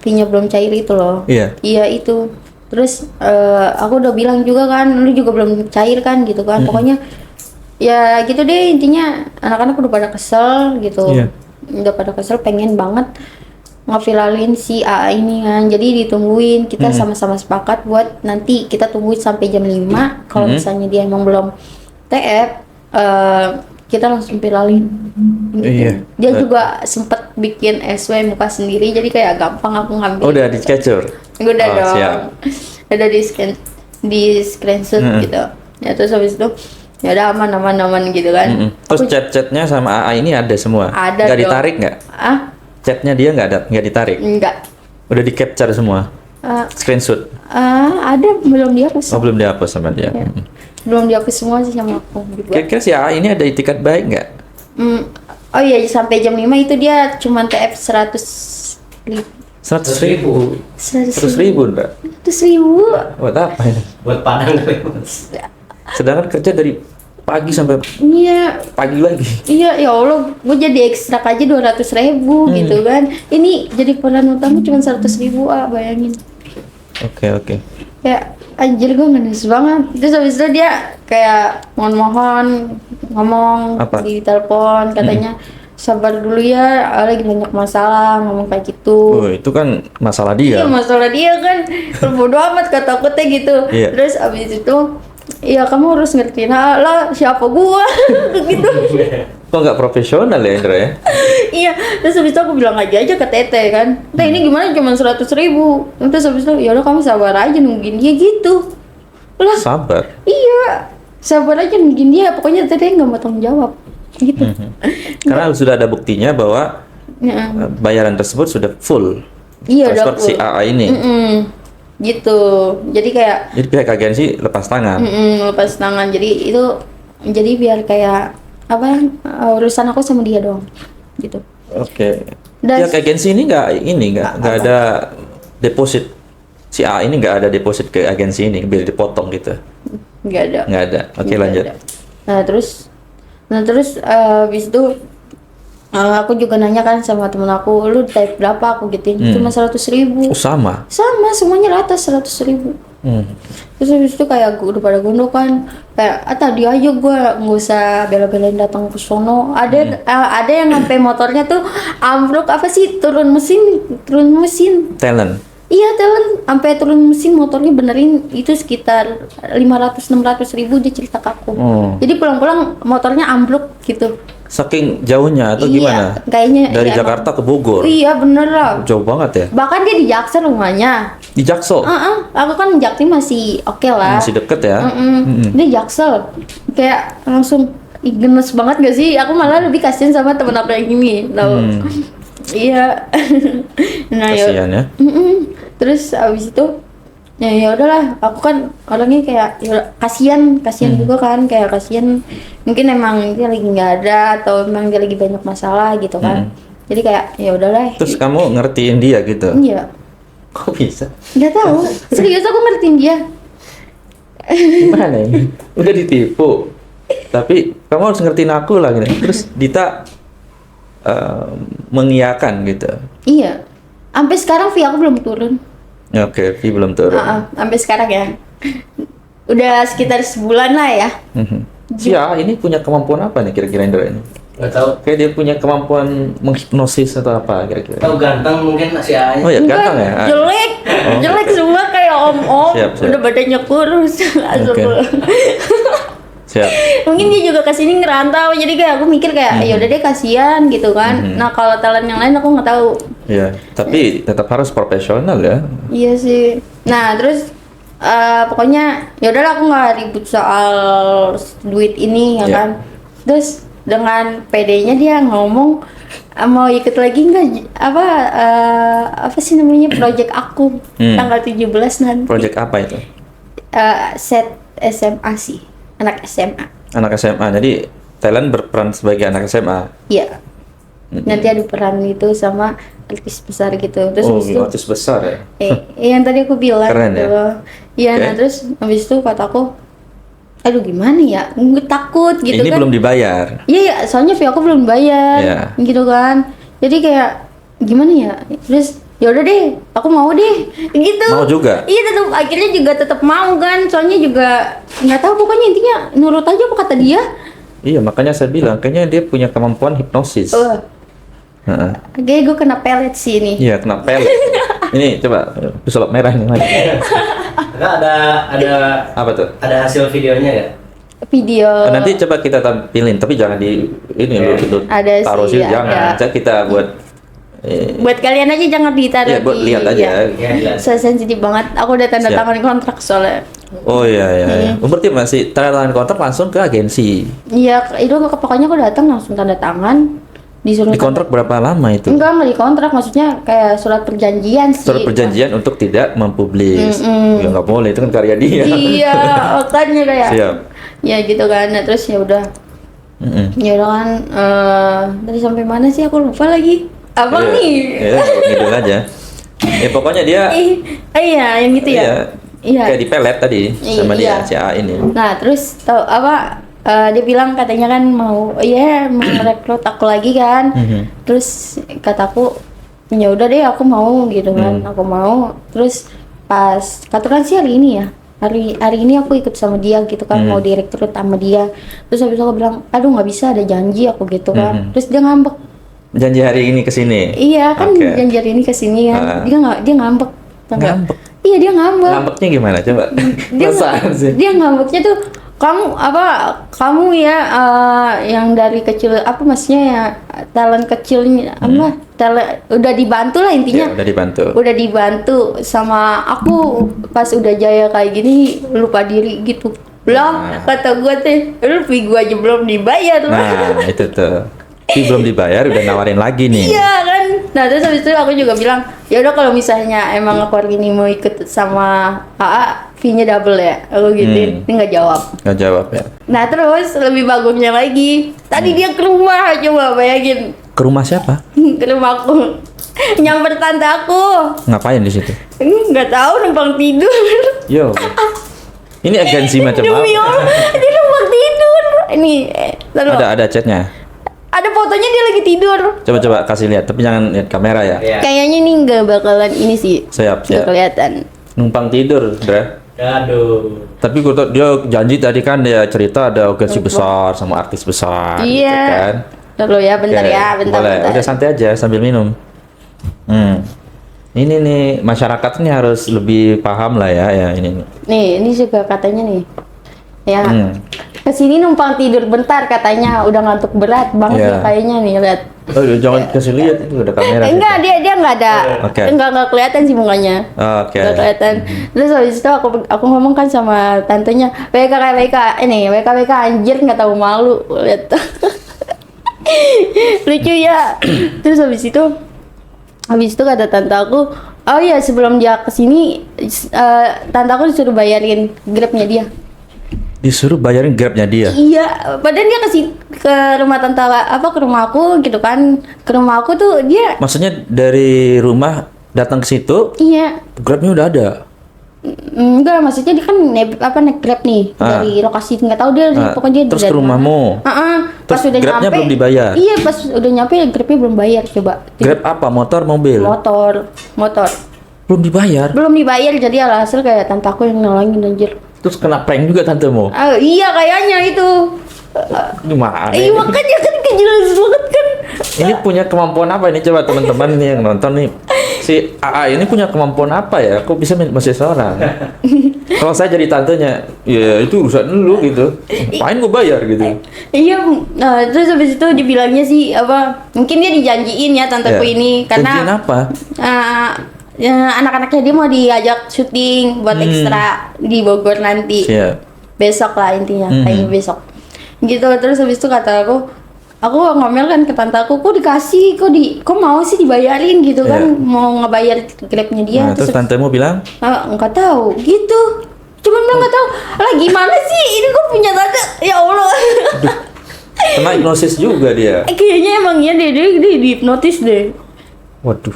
Speaker 1: fee-nya belum cair itu loh.
Speaker 2: Iya.
Speaker 1: Iya itu. Terus aku udah bilang juga kan, lu juga belum cair kan gitu kan. Pokoknya ya gitu deh intinya anak-anak udah pada kesel gitu.
Speaker 2: Iya.
Speaker 1: Udah pada kesel pengen banget ngeviralin si AA ini kan. Jadi ditungguin, kita sama-sama sepakat buat nanti kita tungguin sampai jam 5. Kalau misalnya dia emang belum TF, kita langsung viralin. Gitu.
Speaker 2: Iya.
Speaker 1: Dia juga sempet bikin SW muka sendiri, jadi kayak gampang aku ngambil.
Speaker 2: Oh, udah di capture?
Speaker 1: Udah dong.
Speaker 2: Siap.
Speaker 1: Udah di screenshot gitu. Ya terus habis itu ya udah aman gitu kan.
Speaker 2: Terus chat-chatnya sama AA ini ada semua?
Speaker 1: Ada
Speaker 2: nggak
Speaker 1: dong.
Speaker 2: ditarik nggak? Chatnya dia nggak ditarik?
Speaker 1: Enggak.
Speaker 2: Udah di capture semua? Screenshot?
Speaker 1: Ada belum dihapus.
Speaker 2: Oh, belum dihapus sama dia.
Speaker 1: Ya. Belum dihapus semua sih sama aku juga.
Speaker 2: Kira-kira si AA ini ada itikat baik nggak?
Speaker 1: Hmm, oh iya sampai jam 5 itu dia cuma TF
Speaker 2: 100.000.
Speaker 1: 100
Speaker 2: 100.000 Mbak.
Speaker 1: 100.000.
Speaker 2: Buat apa ya?
Speaker 3: Buat Padang.
Speaker 2: Sedangkan kerja dari pagi sampai
Speaker 1: Iya,
Speaker 2: pagi lagi.
Speaker 1: iya ya Allah, gue jadi ekstra aja 200.000 gitu kan. Ini jadi peran utama cuma 100.000 bayangin.
Speaker 2: Oke.
Speaker 1: Ya anjir gue ngenes banget. Terus habis itu dia kayak mohon-mohon ngomong
Speaker 2: Apa?
Speaker 1: di telepon katanya sabar dulu ya, lagi banyak masalah, ngomong kayak gitu.
Speaker 2: Oh, itu kan masalah
Speaker 1: Iya
Speaker 2: dia.
Speaker 1: masalah dia kan, bodo amat kata aku teh gitu.
Speaker 2: Iya.
Speaker 1: Terus abis itu, iya kamu harus ngertiin lah siapa gua gitu.
Speaker 2: Kok nggak profesional ya Indra ya?
Speaker 1: Iya, terus habis itu aku bilang aja ke Tete kan, Teh ini gimana cuma 100.000. Terus habis itu ya udah kamu sabar aja nungguin dia gitu. Lah
Speaker 2: Sabar.
Speaker 1: iya, sabar aja nungguin dia. Pokoknya Tete nggak mau tanggung jawab gitu.
Speaker 2: Karena sudah ada buktinya bahwa
Speaker 1: Ya.
Speaker 2: bayaran tersebut sudah full.
Speaker 1: Iya udah
Speaker 2: Transfer si
Speaker 1: full.
Speaker 2: AA ini.
Speaker 1: Gitu. Jadi kayak
Speaker 2: Jadi pihak agensi lepas tangan.
Speaker 1: lepas tangan. Jadi biar kayak apa urusan aku sama dia doang gitu.
Speaker 2: Oke.
Speaker 1: Dan-
Speaker 2: Pihak agensi ini nggak ada deposit. Si AA ini nggak ada deposit ke agensi ini biar dipotong gitu.
Speaker 1: Nggak ada.
Speaker 2: Nggak ada. Oke,
Speaker 1: Nggak
Speaker 2: lanjut.
Speaker 1: ada. Nah terus habis itu aku juga nanya kan sama temen aku, lu type berapa? Aku gituin cuma 100.000.
Speaker 2: Oh, sama.
Speaker 1: Sama semuanya rata 100.000. Terus habis itu kayak gue udah pada gondok kan, kayak tadi aja gue nggak usah bela-belain datang ke sono. Ada yang sampai motornya tuh ambruk apa sih, turun mesin.
Speaker 2: Talent.
Speaker 1: Iya talent sampai turun mesin motornya benerin itu sekitar 500-600 ribu dia cerita ke aku. Jadi pulang-pulang motornya ambruk gitu.
Speaker 2: Saking jauhnya atau
Speaker 1: Iya,
Speaker 2: gimana?
Speaker 1: kayaknya
Speaker 2: Dari
Speaker 1: iya,
Speaker 2: Jakarta ke Bogor.
Speaker 1: Iya bener lah.
Speaker 2: Jauh banget ya.
Speaker 1: Bahkan dia di Jaksel rumahnya.
Speaker 2: Di Jaksel.
Speaker 1: Aku kan Jakti masih oke lah.
Speaker 2: Masih deket ya.
Speaker 1: Dia Jaksel. Kayak langsung gemes banget gak sih? Aku malah lebih kasihan sama temen aku yang ini, tau. Iya. Nah
Speaker 2: Kasihan ya.
Speaker 1: Terus abis itu ya udahlah, aku kan orangnya kayak ya, kasihan juga kan, kayak kasihan mungkin emang dia lagi nggak ada atau emang dia lagi banyak masalah gitu kan. Jadi kayak ya udahlah.
Speaker 2: Terus kamu ngertiin dia gitu.
Speaker 1: Iya.
Speaker 2: Kok bisa?
Speaker 1: Nggak tahu. Serius aku ngertiin dia.
Speaker 2: Gimana ini? Udah ditipu. Tapi kamu harus ngertiin aku lah gitu. Terus Dita mengiyakan gitu.
Speaker 1: Iya. Sampai sekarang fee aku belum turun.
Speaker 2: Oke, fee belum turun.
Speaker 1: Sampai sekarang ya. Udah sekitar sebulan lah ya.
Speaker 2: Si A ini punya kemampuan apa nih kira-kira Indra ini?
Speaker 3: Nggak tahu.
Speaker 2: Kayak dia punya kemampuan menghipnosis atau apa kira-kira?
Speaker 3: Tahu ganteng mungkin si A.
Speaker 2: Oh ya,
Speaker 1: Enggak,
Speaker 2: ganteng ya?
Speaker 1: jelek. Jelek semua kayak om-om.
Speaker 2: Siap.
Speaker 1: Udah badannya kurus.
Speaker 2: Siap.
Speaker 1: Mungkin dia juga kesini ngerantau, jadi kayak aku mikir kayak ya udah deh kasihan gitu kan. Nah kalau talent yang lain aku nggak tahu.
Speaker 2: Iya, tapi tetap harus profesional ya.
Speaker 1: Iya sih. Nah terus pokoknya ya udahlah aku nggak ribut soal duit ini ya
Speaker 2: Iya.
Speaker 1: kan. Terus dengan PD-nya dia ngomong mau ikut lagi nggak apa sih namanya project aku tanggal 17 nanti.
Speaker 2: Project apa itu?
Speaker 1: Set SMA sih, anak SMA.
Speaker 2: Anak SMA. Jadi Thailand berperan sebagai anak SMA.
Speaker 1: Iya. Nanti ada peran itu sama artis besar gitu. Terus
Speaker 2: Oh,
Speaker 1: habis itu
Speaker 2: artis besar ya.
Speaker 1: yang tadi aku bilang
Speaker 2: Keren
Speaker 1: gitu
Speaker 2: ya?
Speaker 1: loh. Iya,
Speaker 2: Oke.
Speaker 1: nah terus habis itu kataku, aduh gimana ya, gue takut gitu
Speaker 2: Ini
Speaker 1: kan.
Speaker 2: belum dibayar.
Speaker 1: Iya, ya, soalnya fee aku belum bayar,
Speaker 2: Iya.
Speaker 1: gitu kan. Jadi kayak gimana ya? Terus ya udah deh, aku mau deh, gitu.
Speaker 2: Mau juga?
Speaker 1: Iya, tetap akhirnya juga tetap mau kan. Soalnya juga nggak tahu, pokoknya intinya nurut aja apa kata dia.
Speaker 2: Iya, makanya saya bilang kayaknya dia punya kemampuan hipnosis. Heeh.
Speaker 1: Kayaknya gue kena pelet sih ini.
Speaker 2: Iya, kena pelet. Ini coba pesulap merah ini lagi.
Speaker 3: Ada
Speaker 2: Apa tuh?
Speaker 3: ada hasil videonya nggak?
Speaker 1: Video.
Speaker 2: Nanti coba kita tampilin, tapi jangan di ini lu
Speaker 1: Ada
Speaker 2: taruh
Speaker 1: sih,
Speaker 2: sih, jangan.
Speaker 1: ada.
Speaker 2: Kita buat
Speaker 1: Buat kalian aja jangan ditaruh
Speaker 2: ya buat
Speaker 1: di.
Speaker 2: lihat aja.
Speaker 3: Iya.
Speaker 1: Saya sensitif banget. Aku udah tanda
Speaker 2: Siap.
Speaker 1: tangan kontrak soalnya.
Speaker 2: Oh iya. Oh, berarti masih tanda tangan kontrak langsung ke agensi.
Speaker 1: Iya, itu pokoknya aku datang langsung tanda tangan. Disuruh
Speaker 2: Di kontrak berapa lama itu?
Speaker 1: Enggak di kontrak, maksudnya kayak surat perjanjian sih.
Speaker 2: Surat perjanjian untuk tidak mempublis. Ya nggak boleh, itu kan karya dia.
Speaker 1: Iya, makanya kayak.
Speaker 2: Siap.
Speaker 1: Ya gitu kan. Nah, terus ya udah. Ya udah kan, tadi sampai mana sih aku lupa lagi. Abang nih.
Speaker 2: Iya, gitu aja. Ya pokoknya dia
Speaker 1: Iya, yang gitu ya. Iya.
Speaker 2: kayak di pelet tadi sama
Speaker 1: Iya.
Speaker 2: dia si A ini.
Speaker 1: Nah, terus tahu apa? Dia bilang katanya kan mau merekrut aku lagi kan. Terus kataku, ya udah deh aku mau gitu kan. Aku mau. Terus pas katakan sih hari ini ya. Hari ini aku ikut sama dia gitu kan, mau direkrut sama dia. Terus habis itu aku bilang, aduh nggak bisa, ada janji aku gitu kan. Terus dia ngambek.
Speaker 2: Janji hari ini kesini.
Speaker 1: Iya kan,
Speaker 2: Oke.
Speaker 1: janji hari ini kesini kan. Dia ngambek. Tau nggak?
Speaker 2: Ngambek?
Speaker 1: Iya dia ngambek.
Speaker 2: Ngambeknya gimana coba?
Speaker 1: Dia
Speaker 2: Perasaan sih.
Speaker 1: dia ngambeknya tuh, kamu ya yang dari kecil apa maksudnya ya, talent kecilnya apa, talent udah dibantu lah intinya.
Speaker 2: Ya, udah dibantu.
Speaker 1: Udah dibantu sama aku pas udah jaya kayak gini, lupa diri gitu. Lah kata gua teh, lu fee gua aja belum dibayar.
Speaker 2: Nah, itu tuh. Tapi belum dibayar udah nawarin lagi nih.
Speaker 1: Iya kan. Nah terus habis itu aku juga bilang, ya udah kalau misalnya emang aku hari ini mau ikut sama AA, fee-nya double ya. Aku gituin, ini nggak jawab.
Speaker 2: Nggak jawab ya.
Speaker 1: Nah terus lebih bagusnya lagi, tadi dia ke rumah, coba bayangin.
Speaker 2: Ke rumah siapa?
Speaker 1: Ke rumahku, nyamper tante aku.
Speaker 2: Ngapain di situ?
Speaker 1: Nggak tahu, numpang tidur.
Speaker 2: Yo. Ini agensi macam
Speaker 1: Demi
Speaker 2: apa?
Speaker 1: Allah, dia numpang tidur. Ini, taruh.
Speaker 2: Ada chatnya.
Speaker 1: Ada fotonya dia lagi tidur.
Speaker 2: Coba kasih lihat, tapi jangan lihat kamera ya.
Speaker 3: Iya.
Speaker 1: Kayaknya ini nggak bakalan ini sih.
Speaker 2: Siap,
Speaker 1: Nggak
Speaker 2: siap.
Speaker 1: kelihatan.
Speaker 2: Numpang tidur, Dra.
Speaker 3: Aduh.
Speaker 2: Tapi gue tau dia janji tadi kan dia cerita ada agensi besar sama artis besar gitu
Speaker 1: Iya.
Speaker 2: kan.
Speaker 1: Dulu ya, bentar
Speaker 2: Oke,
Speaker 1: ya, bentar.
Speaker 2: boleh.
Speaker 1: bentar.
Speaker 2: Udah santai aja sambil minum. Ini nih masyarakat ini harus lebih paham lah ya ini.
Speaker 1: Nih, ini juga katanya nih. Ya.
Speaker 2: Hmm.
Speaker 1: Kesini numpang tidur bentar katanya, udah ngantuk berat banget
Speaker 2: Iya.
Speaker 1: nih kayaknya nih, lihat.
Speaker 2: Oh, jangan kasih lihat itu ada kamera.
Speaker 1: Enggak,
Speaker 2: situ.
Speaker 1: dia nggak ada.
Speaker 2: Oke.
Speaker 1: Enggak kelihatan sih mukanya.
Speaker 2: Oke.
Speaker 1: Nggak kelihatan. Terus habis itu aku ngomong kan sama tantenya, WK anjir nggak tahu malu, lihat. Lucu ya. Terus habis itu kata tante aku, oh iya sebelum dia kesini, tante aku disuruh bayarin Grabnya dia.
Speaker 2: Disuruh bayarin Grabnya dia.
Speaker 1: Iya, padahal dia ke rumah tante ke rumah aku gitu kan. Ke rumah aku tuh dia,
Speaker 2: Maksudnya dari rumah datang ke situ,
Speaker 1: iya.
Speaker 2: Grabnya udah ada.
Speaker 1: Enggak, maksudnya dia kan naik Grab nih dari lokasi, nggak tahu dia pokoknya dia
Speaker 2: terus
Speaker 1: dari
Speaker 2: ke rumahmu.
Speaker 1: Pas
Speaker 2: Terus
Speaker 1: udah
Speaker 2: Grabnya
Speaker 1: nyampe
Speaker 2: belum dibayar?
Speaker 1: Iya, pas udah nyampe Grabnya belum bayar, coba.
Speaker 2: Grab apa? Motor, mobil?
Speaker 1: Motor
Speaker 2: Belum dibayar.
Speaker 1: belum dibayar, jadi alhasil kayak tante aku yang nolongin anjir.
Speaker 2: Terus kena prank juga tantemu.
Speaker 1: Iya kayaknya itu.
Speaker 2: Gimana?
Speaker 1: Iya makanya kan kejelas banget kan.
Speaker 2: Ini punya kemampuan apa ini coba teman-teman nih yang nonton nih. Si AA ini punya kemampuan apa ya? Kok bisa masih seorang? Kalau saya jadi tantenya, ya itu urusan lu gitu. Ngapain gue bayar gitu?
Speaker 1: Iya, terus habis itu dibilangnya sih apa? Mungkin dia dijanjiin ya tanteku
Speaker 2: Ya.
Speaker 1: ini
Speaker 2: Janjiin
Speaker 1: karena
Speaker 2: apa?
Speaker 1: anak-anaknya dia mau diajak syuting buat ekstra di Bogor nanti.
Speaker 2: Siap.
Speaker 1: Besok lah intinya, kayaknya besok. Gitu, terus habis itu kata aku ngomel kan ke tante aku, kok dikasih, kok mau sih dibayarin gitu kan,
Speaker 2: Iya.
Speaker 1: mau ngebayar Grabnya dia.
Speaker 2: Nah, terus tantemu bilang,
Speaker 1: Nggak tahu gitu, cuman bilang nggak tahu lah, gimana sih ini, kok punya tante, ya Allah.
Speaker 2: kena hipnosis juga dia.
Speaker 1: Kayaknya emangnya dia dihipnotis deh.
Speaker 2: Waduh.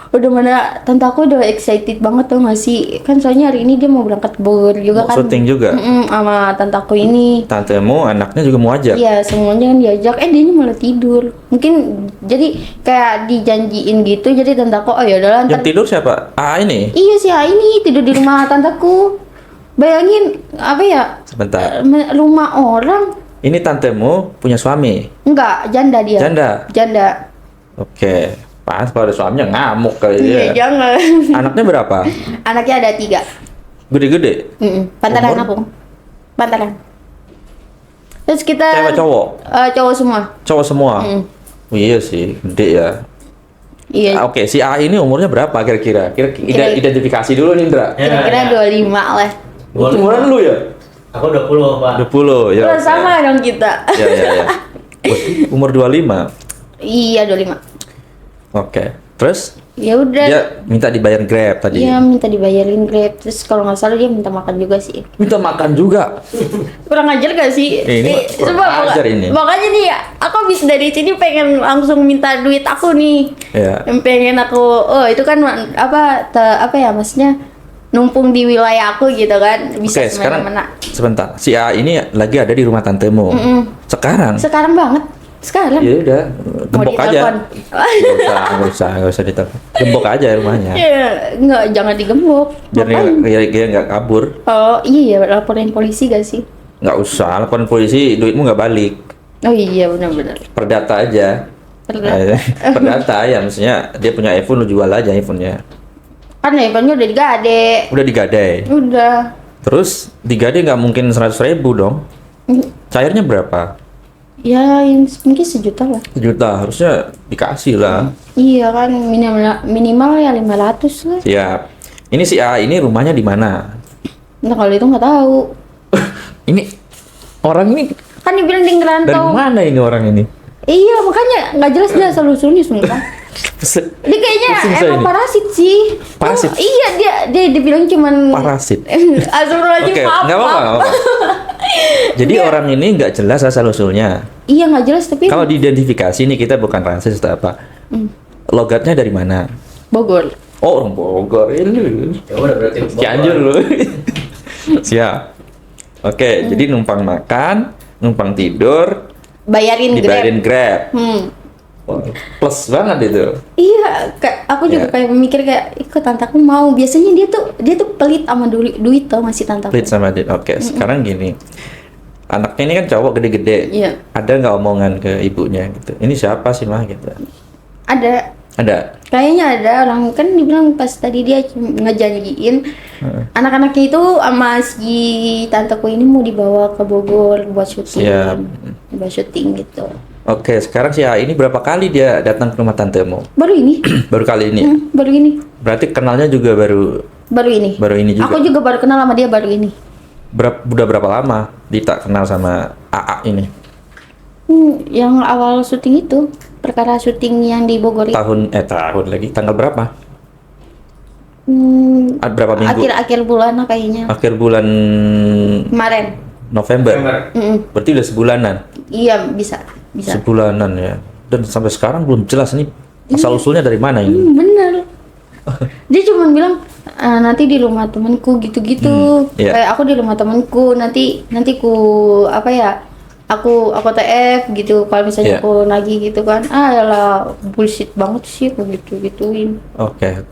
Speaker 1: Udah mana tante aku udah excited banget tuh nggak sih, kan soalnya hari ini dia mau berangkat ke Bogor juga
Speaker 2: Mau
Speaker 1: kan.
Speaker 2: syuting juga?
Speaker 1: Sama tante aku ini.
Speaker 2: Tantemu anaknya juga mau ajak.
Speaker 1: Iya, semuanya kan diajak, dia malah tidur. Mungkin jadi kayak dijanjiin gitu, jadi tante aku, oh ya udahlah
Speaker 2: Yang
Speaker 1: ntar.
Speaker 2: tidur siapa? AA ini?
Speaker 1: Iya sih, ini tidur di rumah tanteku. Bayangin apa ya?
Speaker 2: Sebentar.
Speaker 1: Rumah orang.
Speaker 2: Ini tantemu punya suami.
Speaker 1: Enggak, janda dia. Janda.
Speaker 2: Oke. Pas kalau ada suaminya ngamuk kali
Speaker 1: Iya,
Speaker 2: dia.
Speaker 1: jangan.
Speaker 2: Anaknya berapa?
Speaker 1: Anaknya ada 3.
Speaker 2: Gede-gede.
Speaker 1: Pantaran
Speaker 2: Umur?
Speaker 1: aku. Pantaran. Terus kita
Speaker 2: Cewek cowok?
Speaker 1: Cowok semua.
Speaker 2: Cowok semua? Oh, iya sih, gede ya.
Speaker 1: Iya.
Speaker 2: Oke, si A ini umurnya berapa kira-kira? Identifikasi dulu nih, Indra.
Speaker 1: Kira-kira 25 lah.
Speaker 2: Itu umuran lu ya?
Speaker 3: Aku 20, Pak.
Speaker 2: 20, ya.
Speaker 1: Lah,
Speaker 2: oke.
Speaker 1: sama dong kita.
Speaker 2: Ya. Waduh, umur 25.
Speaker 1: Iya, 25.
Speaker 2: Oke. Terus
Speaker 1: Ya udah.
Speaker 2: dia minta dibayar Grab tadi.
Speaker 1: Iya, minta dibayarin Grab. Terus kalau nggak salah dia minta makan juga sih.
Speaker 2: Minta makan juga.
Speaker 1: Kurang ajar gak sih?
Speaker 2: Ini kurang
Speaker 1: coba,
Speaker 2: ajar ini.
Speaker 1: Makanya nih, aku habis dari sini pengen langsung minta duit aku nih.
Speaker 2: Iya.
Speaker 1: Yang pengen aku, itu kan apa ya, maksudnya numpung di wilayah aku gitu kan, bisa
Speaker 2: Oke, sekarang
Speaker 1: semena-mena.
Speaker 2: sebentar. Si A ini lagi ada di rumah tantemu. Sekarang.
Speaker 1: Sekarang banget, sekarang.
Speaker 2: Ya udah,
Speaker 1: Mau
Speaker 2: gembok aja.
Speaker 1: ditelepon.
Speaker 2: Nggak usah ditelepon. Gembok aja rumahnya.
Speaker 1: Ya, nggak, jangan digembok.
Speaker 2: Biar
Speaker 1: Ngapain?
Speaker 2: dia nggak kabur.
Speaker 1: Oh iya, laporin polisi gak sih?
Speaker 2: Nggak usah, laporan polisi, duitmu nggak balik.
Speaker 1: Oh iya, benar-benar.
Speaker 2: Perdata aja.
Speaker 1: Perdata.
Speaker 2: Perdata ya, maksudnya dia punya iPhone, lu jual aja iPhone-nya.
Speaker 1: Kan iPhone-nya udah digade.
Speaker 2: Udah digadai.
Speaker 1: Udah.
Speaker 2: Terus digadai nggak mungkin 100.000 dong. Cairnya berapa?
Speaker 1: Ya, yang mungkin 1 juta lah.
Speaker 2: 1 juta, harusnya dikasih lah.
Speaker 1: Iya kan, minimal ya 500 lah.
Speaker 2: Siap. Ini si A ini rumahnya di mana?
Speaker 1: Nah kalau itu nggak tahu.
Speaker 2: Ini orang ini
Speaker 1: Kan dibilang di
Speaker 2: dari
Speaker 1: ngerantau.
Speaker 2: mana ini orang ini?
Speaker 1: Iya, makanya nggak jelas dia asal-usulnya sumpah. Dia kayaknya
Speaker 2: Pusing saya
Speaker 1: emang
Speaker 2: ini.
Speaker 1: parasit sih.
Speaker 2: Parasit?
Speaker 1: Iya, dia dibilang cuman
Speaker 2: Parasit.
Speaker 1: Astagfirullahaladzim,
Speaker 2: Oke,
Speaker 1: maaf,
Speaker 2: nggak apa-apa,
Speaker 1: maaf.
Speaker 2: nggak apa-apa. Jadi orang ini nggak jelas asal usulnya.
Speaker 1: Iya nggak jelas tapi
Speaker 2: Kalau diidentifikasi nih, kita bukan rasis atau apa. Logatnya dari mana?
Speaker 1: Bogor.
Speaker 2: Oh, orang Bogor ini.
Speaker 3: Ya udah berarti
Speaker 2: Cianjur loh. Siap. Oke, jadi numpang makan, numpang tidur,
Speaker 1: Bayarin Grab.
Speaker 2: dibayarin Grab. Wah, plus banget itu.
Speaker 1: Iya, aku juga
Speaker 2: Iya.
Speaker 1: kayak mikir kayak, ikut tantaku mau. Biasanya dia tuh pelit sama duit tau masih tantaku.
Speaker 2: Split sama dia. Oke, sekarang gini. Anaknya ini kan cowok gede-gede.
Speaker 1: Iya.
Speaker 2: Ada nggak omongan ke ibunya gitu? Ini siapa sih mah gitu?
Speaker 1: Ada.
Speaker 2: Ada.
Speaker 1: Kayaknya ada orang kan dibilang pas tadi dia ngejanjiin anak-anaknya itu sama si tanteku ini mau dibawa ke Bogor buat syuting.
Speaker 2: Siap.
Speaker 1: Buat syuting gitu.
Speaker 2: Oke, sekarang si A ini berapa kali dia datang ke rumah tantemu?
Speaker 1: Baru ini.
Speaker 2: Baru kali ini.
Speaker 1: Baru ini.
Speaker 2: Berarti kenalnya juga baru
Speaker 1: Baru ini.
Speaker 2: baru ini juga.
Speaker 1: Aku juga baru kenal sama dia baru ini.
Speaker 2: Udah berapa lama Dita kenal sama AA ini?
Speaker 1: Yang awal syuting itu, perkara syuting yang di Bogor itu.
Speaker 2: Tahun lagi. Tanggal berapa? Berapa minggu?
Speaker 1: Akhir-akhir bulan lah kayaknya.
Speaker 2: Akhir bulan
Speaker 1: Kemarin.
Speaker 2: November. Berarti udah sebulanan.
Speaker 1: Iya, bisa.
Speaker 2: Sebulanan ya. Dan sampai sekarang belum jelas nih asal usulnya dari mana ini.
Speaker 1: Bener. Dia cuma bilang nanti di rumah temanku gitu-gitu.
Speaker 2: Iya.
Speaker 1: Kayak aku di rumah temanku nanti ku apa ya? Aku TF gitu. Kalau misalnya
Speaker 2: Iya.
Speaker 1: aku nagih gitu kan. Yalah bullshit banget sih aku gitu-gituin.
Speaker 2: Oke.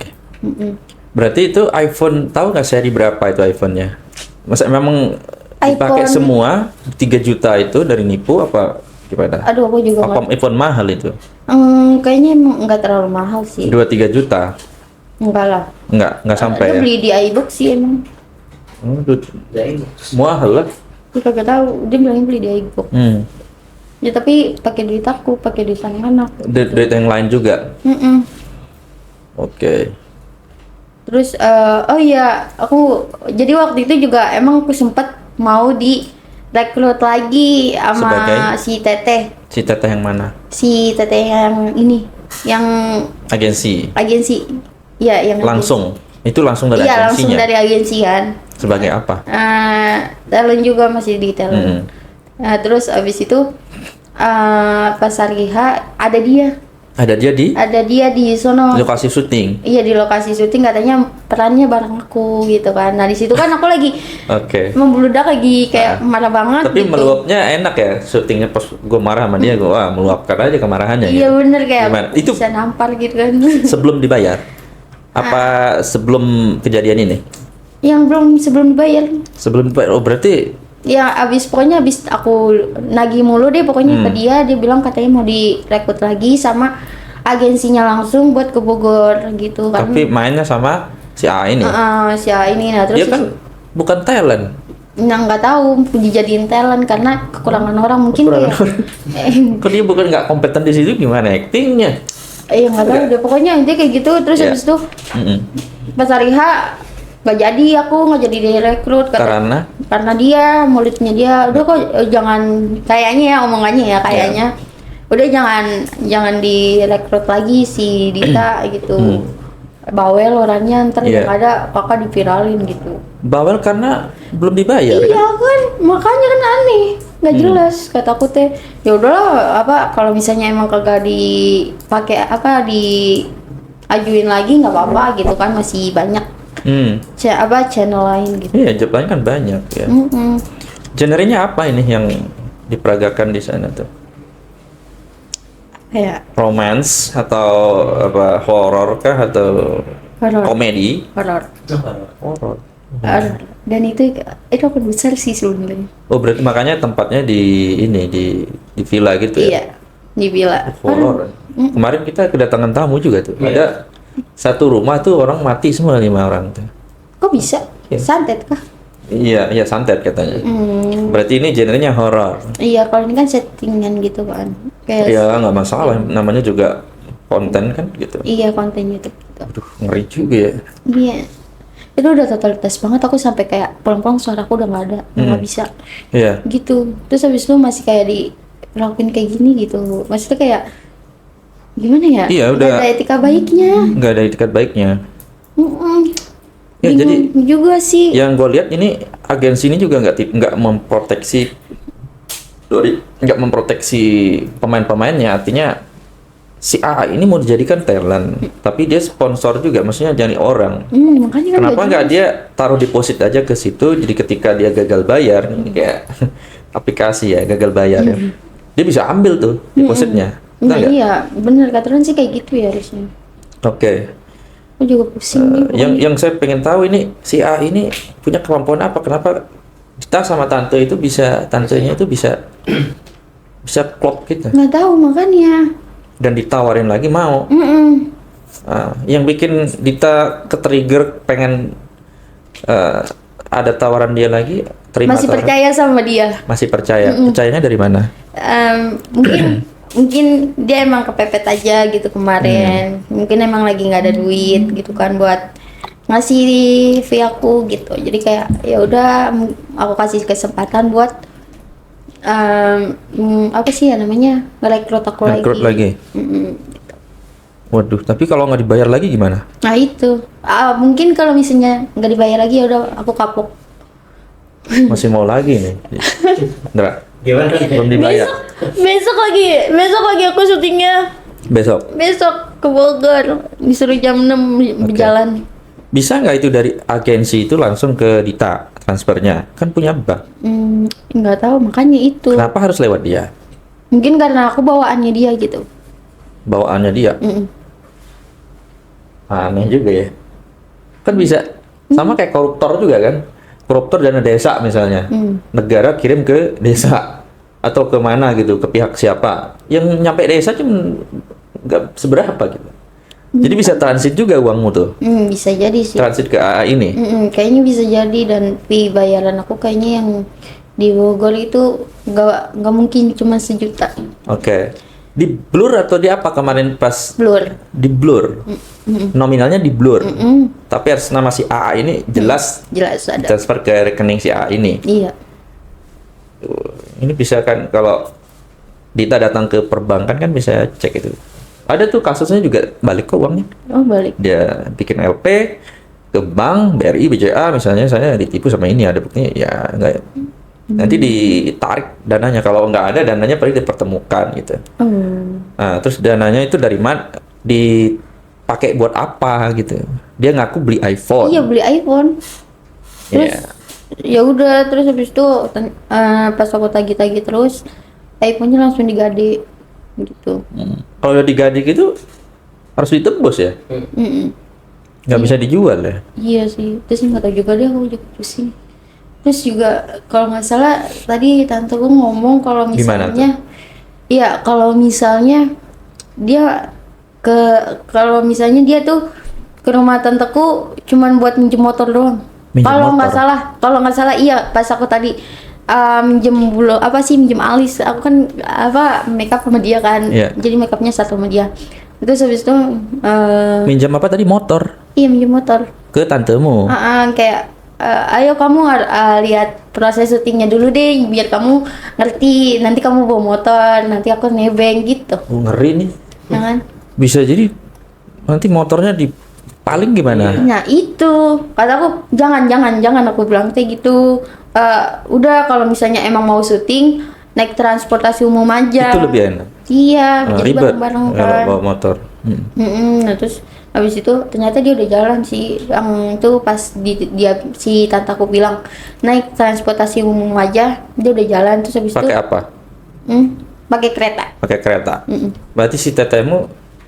Speaker 2: Berarti itu iPhone, tahu nggak seri berapa itu iPhone-nya? Masa memang dipakai
Speaker 1: iPhone-
Speaker 2: semua 3 juta itu dari nipu apa gimana?
Speaker 1: Aduh, aku juga
Speaker 2: Apa iPhone mahal itu?
Speaker 1: kayaknya emang nggak terlalu mahal sih.
Speaker 2: 2-3 juta?
Speaker 1: Enggak lah.
Speaker 2: Nggak sampai
Speaker 1: Dia
Speaker 2: ya?
Speaker 1: beli di iBook sih emang.
Speaker 2: Mahal lah.
Speaker 1: Dia kagak tahu. Dia bilangnya beli di iBook. Ya tapi pakai duit aku, pakai duit anak.
Speaker 2: Duit yang lain juga? Oke.
Speaker 1: Terus oh iya, aku jadi waktu itu juga emang aku sempet mau direkrut lagi sama
Speaker 2: Sebagai?
Speaker 1: si Teteh.
Speaker 2: Si teteh yang mana?
Speaker 1: Si Teteh yang ini, yang
Speaker 2: Agensi?
Speaker 1: agensi. Iya, yang
Speaker 2: Langsung? Itu langsung dari
Speaker 1: Iya, langsung
Speaker 2: agensinya?
Speaker 1: dari agensi kan.
Speaker 2: Sebagai apa?
Speaker 1: Talent juga masih di talent. Nah, terus abis itu pas hari H ada dia
Speaker 2: Ada dia di
Speaker 1: di sono.
Speaker 2: lokasi syuting?
Speaker 1: Iya, di lokasi syuting katanya perannya bareng aku gitu kan. Nah di situ kan aku lagi
Speaker 2: Oke.
Speaker 1: membludak lagi kayak marah banget.
Speaker 2: Tapi
Speaker 1: gitu.
Speaker 2: meluapnya enak ya, syutingnya pas gue marah sama dia, gue meluapkan aja kemarahannya.
Speaker 1: Iya
Speaker 2: gitu.
Speaker 1: bener kayak
Speaker 2: Gimana? Itu
Speaker 1: bisa nampar gitu kan.
Speaker 2: sebelum dibayar? Apa sebelum kejadian ini?
Speaker 1: Yang sebelum dibayar.
Speaker 2: Sebelum dibayar, oh berarti
Speaker 1: Ya pokoknya abis aku nagih mulu deh pokoknya ke dia bilang katanya mau direkrut lagi sama agensinya langsung buat ke Bogor gitu kan.
Speaker 2: tapi mainnya sama si A ini.
Speaker 1: Si A ini nah terus
Speaker 2: Dia kan bukan talent.
Speaker 1: nggak tahu dijadiin talent karena kekurangan orang mungkin
Speaker 2: Kekurangan
Speaker 1: kayak
Speaker 2: Kok dia bukan nggak kompeten di situ, gimana actingnya?
Speaker 1: nggak tahu deh pokoknya dia kayak gitu terus
Speaker 2: Iya.
Speaker 1: habis itu pas hari H nggak jadi direkrut
Speaker 2: Karena
Speaker 1: dia mulutnya dia udah kok jangan kayaknya ya omongannya ya kayaknya udah jangan direkrut lagi si Dita gitu. Bawel orangnya, ntar
Speaker 2: Iya.
Speaker 1: yang ada kakak diviralin gitu.
Speaker 2: Bawel karena belum dibayar
Speaker 1: Iya
Speaker 2: kan?
Speaker 1: kan, makanya kan aneh, nggak jelas kata aku teh. Ya udahlah, apa kalau misalnya emang kagak dipakai apa diajuin lagi nggak apa-apa gitu kan, masih banyak channel lain gitu.
Speaker 2: Iya, job lain kan banyak ya. Genrenya apa ini yang diperagakan di sana tuh?
Speaker 1: Kayak
Speaker 2: Romance atau apa horor kah atau
Speaker 1: horor,
Speaker 2: komedi?
Speaker 1: horor.
Speaker 2: Horor.
Speaker 1: Horor. Dan itu akun besar sih sebenarnya.
Speaker 2: Oh, berarti makanya tempatnya di ini di villa gitu ya?
Speaker 1: Iya, di villa.
Speaker 2: Horor. Kemarin kita kedatangan tamu juga tuh.
Speaker 3: Iya.
Speaker 2: Ada satu rumah tuh orang mati semua 5 orang tuh.
Speaker 1: Kok bisa?
Speaker 2: Iya.
Speaker 1: Santet kah?
Speaker 2: Iya, iya santet katanya.
Speaker 1: Hmm,
Speaker 2: Berarti ini genrenya horor.
Speaker 1: iya, kalau ini kan settingan gitu kan. Kayak
Speaker 2: Ya nggak masalah, namanya juga konten kan gitu.
Speaker 1: iya, konten YouTube gitu.
Speaker 2: Aduh, ngeri juga ya.
Speaker 1: Iya. Itu udah totalitas banget, aku sampai kayak pulang-pulang suaraku udah nggak ada, nggak bisa
Speaker 2: Iya.
Speaker 1: gitu. Terus habis itu masih kayak dilakuin kayak gini gitu. Maksudnya kayak gimana ya?
Speaker 2: Iya,
Speaker 1: Nggak
Speaker 2: udah.
Speaker 1: ada etika baiknya.
Speaker 2: Nggak ada etikat baiknya.
Speaker 1: Bingung
Speaker 2: Ya, jadi
Speaker 1: juga sih.
Speaker 2: yang gue lihat ini agensi ini juga nggak memproteksi nggak memproteksi pemain-pemainnya. Artinya si A ini mau dijadikan talent, tapi dia sponsor juga, maksudnya jadi orang.
Speaker 1: Makanya kan
Speaker 2: Kenapa nggak dia taruh deposit aja ke situ? Jadi ketika dia gagal bayar, ini kayak aplikasi ya gagal bayar ya, dia bisa ambil tuh depositnya. Betul
Speaker 1: Nah,
Speaker 2: nggak?
Speaker 1: iya, bener kata Ron sih kayak gitu ya harusnya.
Speaker 2: Oke.
Speaker 1: Aku juga pusing nih.
Speaker 2: Yang saya pengen tahu ini si A ini punya kemampuan apa? Kenapa kita sama tantenya itu bisa klop gitu
Speaker 1: Nggak tahu makanya.
Speaker 2: dan ditawarin lagi mau. Yang bikin Dita ke-trigger pengen ada tawaran dia lagi, terima
Speaker 1: Masih
Speaker 2: tawaran.
Speaker 1: percaya sama dia.
Speaker 2: Masih percaya. Percayanya dari mana?
Speaker 1: Mungkin dia emang kepepet aja gitu kemarin. Mungkin emang lagi nggak ada duit gitu kan buat ngasih fee aku gitu. Jadi kayak ya udah aku kasih kesempatan buat apa sih ya namanya, ngerekrut aku
Speaker 2: Rekrut lagi.
Speaker 1: gitu.
Speaker 2: Waduh, tapi kalau nggak dibayar lagi gimana?
Speaker 1: Nah itu mungkin kalau misalnya nggak dibayar lagi ya udah aku kapok.
Speaker 2: Masih mau lagi nih. Ndra,
Speaker 3: Gimana?
Speaker 2: belum dibayar.
Speaker 1: Besok lagi aku syutingnya.
Speaker 2: Besok.
Speaker 1: Besok ke Bogor, disuruh jam 6 berjalan.
Speaker 2: Bisa nggak itu dari agensi itu langsung ke Dita transfernya? Kan punya bank.
Speaker 1: Nggak tahu, makanya itu.
Speaker 2: Kenapa harus lewat dia?
Speaker 1: Mungkin karena aku bawaannya dia gitu.
Speaker 2: Bawaannya dia. Aneh juga ya. Kan bisa sama kayak koruptor juga kan? Koruptor dana desa misalnya. Negara kirim ke desa atau ke mana gitu, ke pihak siapa. Yang nyampe desa cuma nggak seberapa gitu. Jadi bisa transit juga uangmu tuh.
Speaker 1: Bisa jadi sih.
Speaker 2: Transit ke AA ini.
Speaker 1: Kayaknya bisa jadi, dan fee bayaran aku kayaknya yang di Bogor itu nggak mungkin cuma 1 juta.
Speaker 2: Oke. Di blur atau di apa kemarin pas
Speaker 1: Blur.
Speaker 2: di blur? Nominalnya di blur. Tapi atas nama si AA ini jelas
Speaker 1: Jelas ada.
Speaker 2: transfer ke rekening si AA ini.
Speaker 1: Iya.
Speaker 2: Ini bisa kan kalau Dita datang ke perbankan kan bisa cek itu. Ada tuh kasusnya juga balik kok uangnya.
Speaker 1: Oh, balik.
Speaker 2: Dia bikin LP ke bank, BRI, BCA misalnya, saya ditipu sama ini, ada buktinya, ya enggak ya. Nanti ditarik dananya, kalau nggak ada dananya paling dipertemukan gitu. Nah, terus dananya itu dari mana, dipakai buat apa gitu. Dia ngaku beli iPhone.
Speaker 1: Iya, beli iPhone. Terus
Speaker 2: Iya.
Speaker 1: ya udah, terus habis itu pas aku tagih-tagih terus iPhone-nya langsung digade gitu.
Speaker 2: Kalau udah digaji gitu harus ditebus ya, nggak bisa dijual ya.
Speaker 1: Iya sih, terus nggak tahu juga deh, aku juga pusing. Terus juga kalau nggak salah tadi tante gue ngomong kalau
Speaker 2: Gimana
Speaker 1: misalnya, iya kalau misalnya dia kalau misalnya dia tuh ke rumah tanteku cuman buat minjem motor doang.
Speaker 2: Minjem
Speaker 1: Kalau nggak
Speaker 2: motor?
Speaker 1: salah, iya pas aku tadi minjem minjem alis, aku kan makeup sama dia kan,
Speaker 2: Iya.
Speaker 1: jadi makeupnya satu sama dia. Terus habis itu
Speaker 2: Minjam apa tadi, motor
Speaker 1: iya minjem motor.
Speaker 2: ke tantemu?
Speaker 1: Kayak ayo kamu lihat proses syutingnya dulu deh biar kamu ngerti, nanti kamu bawa motor, nanti aku nebeng gitu.
Speaker 2: Ngeri nih.
Speaker 1: Ya kan?
Speaker 2: Bisa jadi nanti motornya dipaling gimana?
Speaker 1: Nah itu kataku jangan aku bilang kayak gitu. Udah kalau misalnya emang mau syuting naik transportasi umum aja.
Speaker 2: Itu lebih enak.
Speaker 1: Iya, jadi
Speaker 2: Ribet
Speaker 1: bareng-bareng
Speaker 2: kalau
Speaker 1: kan.
Speaker 2: bawa motor.
Speaker 1: Nah terus habis itu ternyata dia udah jalan sih, yang itu pas dia si tantaku bilang naik transportasi umum aja, dia udah jalan. Terus habis
Speaker 2: Pakai
Speaker 1: itu
Speaker 2: apa?
Speaker 1: pakai kereta.
Speaker 2: Pakai kereta. Berarti si tetehmu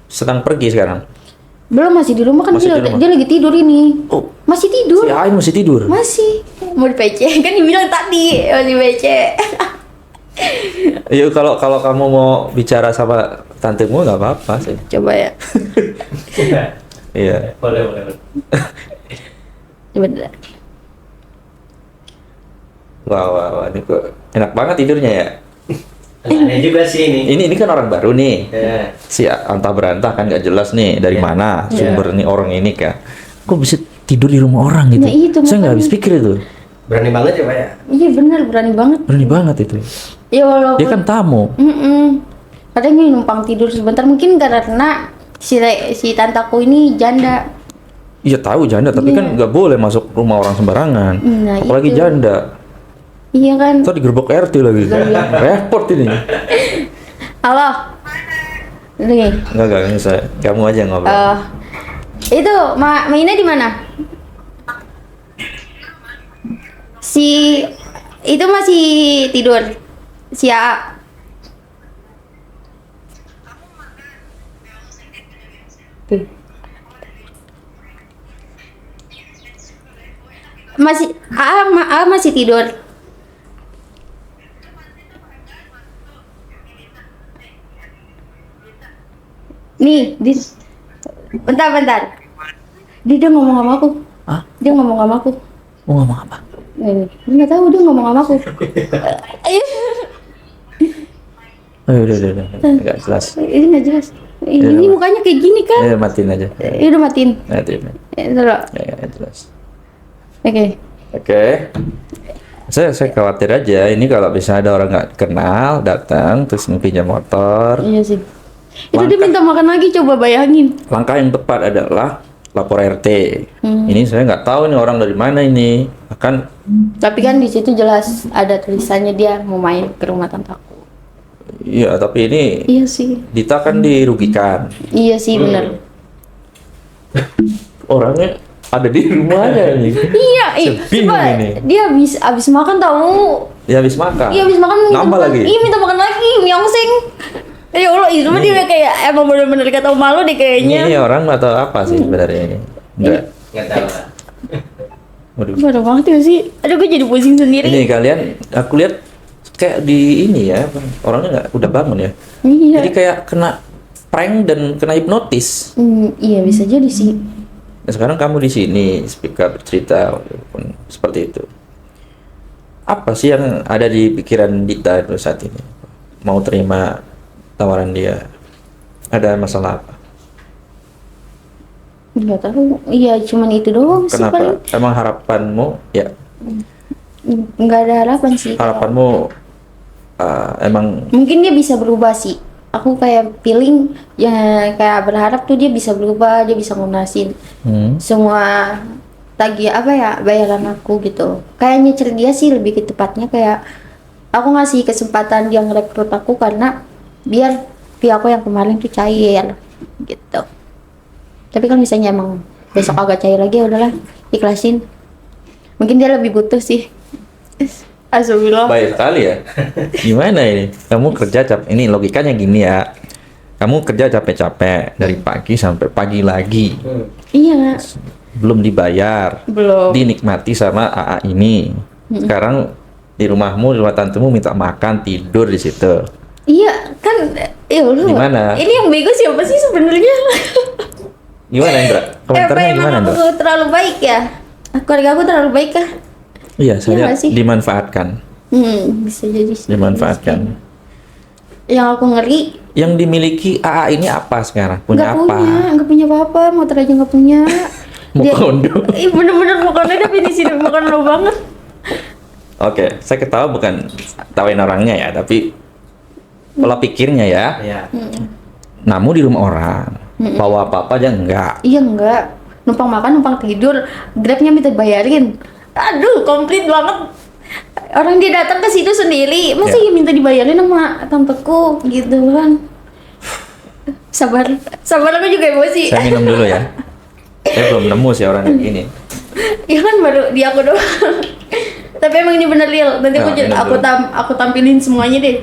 Speaker 2: sedang pergi sekarang.
Speaker 1: Belum, masih di rumah kan.
Speaker 2: Masih
Speaker 1: Dia,
Speaker 2: di rumah?
Speaker 1: dia lagi tidur ini.
Speaker 2: Oh,
Speaker 1: Masih tidur.
Speaker 2: si Ain masih tidur.
Speaker 1: Masih mau di PC kan dibilang tadi mau di PC.
Speaker 2: Iya, kalau kamu mau bicara sama tantemu nggak apa-apa sih.
Speaker 1: Coba ya.
Speaker 2: Iya.
Speaker 3: Boleh.
Speaker 1: Coba dulu.
Speaker 2: Wah, ini kok enak banget tidurnya ya.
Speaker 3: Aneh juga sih ini.
Speaker 2: Ini kan orang baru nih.
Speaker 3: Ya.
Speaker 2: Si antah berantah kan nggak jelas nih dari
Speaker 3: Iya.
Speaker 2: mana
Speaker 3: Iya.
Speaker 2: sumber nih orang ini kan. Kok bisa tidur di rumah orang gitu?
Speaker 1: Nah, itu
Speaker 2: Saya nggak
Speaker 1: makanya.
Speaker 2: habis pikir itu.
Speaker 3: Berani banget ya Pak ya.
Speaker 1: Iya bener, berani banget.
Speaker 2: Berani banget itu.
Speaker 1: Ya walaupun
Speaker 2: Dia kan tamu.
Speaker 1: kadang ini numpang tidur sebentar, mungkin karena si tantaku ini janda.
Speaker 2: Iya tahu janda, tapi
Speaker 1: Iya.
Speaker 2: kan nggak boleh masuk rumah orang sembarangan.
Speaker 1: Nah,
Speaker 2: Apalagi
Speaker 1: itu.
Speaker 2: janda.
Speaker 1: Iya kan.
Speaker 2: Ntar digerebek RT lagi. Repot ini.
Speaker 1: Halo. Nih.
Speaker 2: Enggak bisa. Kamu aja yang ngobrol.
Speaker 1: Itu mainnya di mana? Si itu masih tidur. Si AA. Tuh. Masih AA masih tidur. Nih, bentar. Dia ngomong sama aku.
Speaker 2: Hah?
Speaker 1: Dia ngomong sama aku.
Speaker 2: Mau ngomong apa?
Speaker 1: Nih, nggak tahu dia ngomong sama aku.
Speaker 2: Udah. Nggak jelas.
Speaker 1: Ini nggak jelas. Ini mukanya kayak gini kan?
Speaker 2: Matiin aja.
Speaker 1: Udah matiin.
Speaker 2: Matiin.
Speaker 1: Taruh.
Speaker 2: Ya, jelas.
Speaker 1: Oke.
Speaker 2: Saya khawatir aja. Ini kalau bisa ada orang nggak kenal datang terus pinjam motor.
Speaker 1: Iya sih. Itu dia minta makan lagi, coba bayangin.
Speaker 2: Langkah yang tepat adalah lapor RT. Ini saya nggak tahu ini orang dari mana ini. Akan
Speaker 1: Tapi kan di situ jelas ada tulisannya dia mau main ke rumah tantaku.
Speaker 2: iya, tapi ini
Speaker 1: Iya sih.
Speaker 2: Dita kan dirugikan.
Speaker 1: Iya sih benar.
Speaker 2: Orangnya ada di rumahnya nih.
Speaker 1: Iya,
Speaker 2: Bingung
Speaker 1: coba,
Speaker 2: ini.
Speaker 1: dia abis makan tahu.
Speaker 2: Ya habis makan.
Speaker 1: Iya habis makan minta
Speaker 2: Nambah
Speaker 1: makan.
Speaker 2: lagi.
Speaker 1: Iya minta makan lagi, miongsing. Ya Allah, itu mah dia kayak emang bener-bener gak tau malu deh kayaknya.
Speaker 2: Ini orang atau apa sih sebenarnya ini? Enggak.
Speaker 3: Nggak tahu lah.
Speaker 2: Waduh.
Speaker 1: Parah banget ya sih. Aduh, gue jadi pusing sendiri.
Speaker 2: Ini kalian, aku lihat kayak di ini ya, orangnya nggak udah bangun ya.
Speaker 1: Iya.
Speaker 2: Jadi kayak kena prank dan kena hipnotis.
Speaker 1: Iya bisa jadi sih.
Speaker 2: Nah, sekarang kamu di sini speak up cerita walaupun seperti itu. Apa sih yang ada di pikiran Dita itu saat ini? Mau terima tawaran dia? Ada masalah apa?
Speaker 1: Nggak tahu. Iya cuman itu doang sih paling.
Speaker 2: Kenapa? Emang harapanmu ya?
Speaker 1: Nggak ada harapan sih.
Speaker 2: Harapanmu emang
Speaker 1: Mungkin dia bisa berubah sih. Aku kayak feeling ya, kayak berharap tuh dia bisa berubah, dia bisa ngunasin semua bayaran aku gitu. Kayak nyecer dia sih lebih ke tepatnya, kayak aku ngasih kesempatan dia ngerekrut aku karena biar pihak aku yang kemarin tuh cair gitu. Tapi kalau misalnya emang besok agak cair lagi, ya udahlah, ikhlasin. Mungkin dia lebih butuh sih. Astagfirullah.
Speaker 2: baik sekali ya. Gimana ini? Kamu kerja ini logikanya gini ya. Kamu kerja capek-capek dari pagi sampai pagi lagi.
Speaker 1: Iya,
Speaker 2: Belum dibayar.
Speaker 1: belum.
Speaker 2: Dinikmati sama AA ini. Sekarang di rumahmu, di rumah tantemu minta makan, tidur di situ.
Speaker 1: Iya, kan ya Allah.
Speaker 2: Gimana?
Speaker 1: Ini yang bego siapa sih sebenarnya?
Speaker 2: Gimana Indra? Komentarnya
Speaker 1: Apa
Speaker 2: gimana
Speaker 1: emang
Speaker 2: Indra?
Speaker 1: aku terlalu baik ya? Keluarga aku terlalu baik kah?
Speaker 2: Iya, saya
Speaker 1: nggak sih?
Speaker 2: dimanfaatkan.
Speaker 1: Bisa jadi sih.
Speaker 2: Dimanfaatkan.
Speaker 1: Yang aku ngeri,
Speaker 2: Yang dimiliki AA ini apa sekarang? Punya
Speaker 1: nggak
Speaker 2: apa?
Speaker 1: punya apa-apa, motor aja nggak punya.
Speaker 2: Mukondo.
Speaker 1: Ih, bener-bener Mukondo, definisi Mukondo banget.
Speaker 2: Oke, saya ketawa bukan tawain orangnya ya, tapi pola pikirnya ya.
Speaker 3: Iya.
Speaker 2: Namu di rumah orang, bawa apa-apa aja enggak.
Speaker 1: Iya enggak, numpang makan, numpang tidur, Grabnya minta bayarin. Aduh, komplit banget. Orang dia datang ke situ sendiri, masa
Speaker 2: Ya.
Speaker 1: dia minta dibayarin sama tanteku gitu kan? Sabar, sabar, aku juga emosi.
Speaker 2: Saya minum dulu ya. Saya belum nemu sih orang kayak gini.
Speaker 1: Ya kan baru di aku doang. Tapi emang ini bener real. Nanti
Speaker 2: Nah, minum dulu.
Speaker 1: aku tampilin semuanya deh.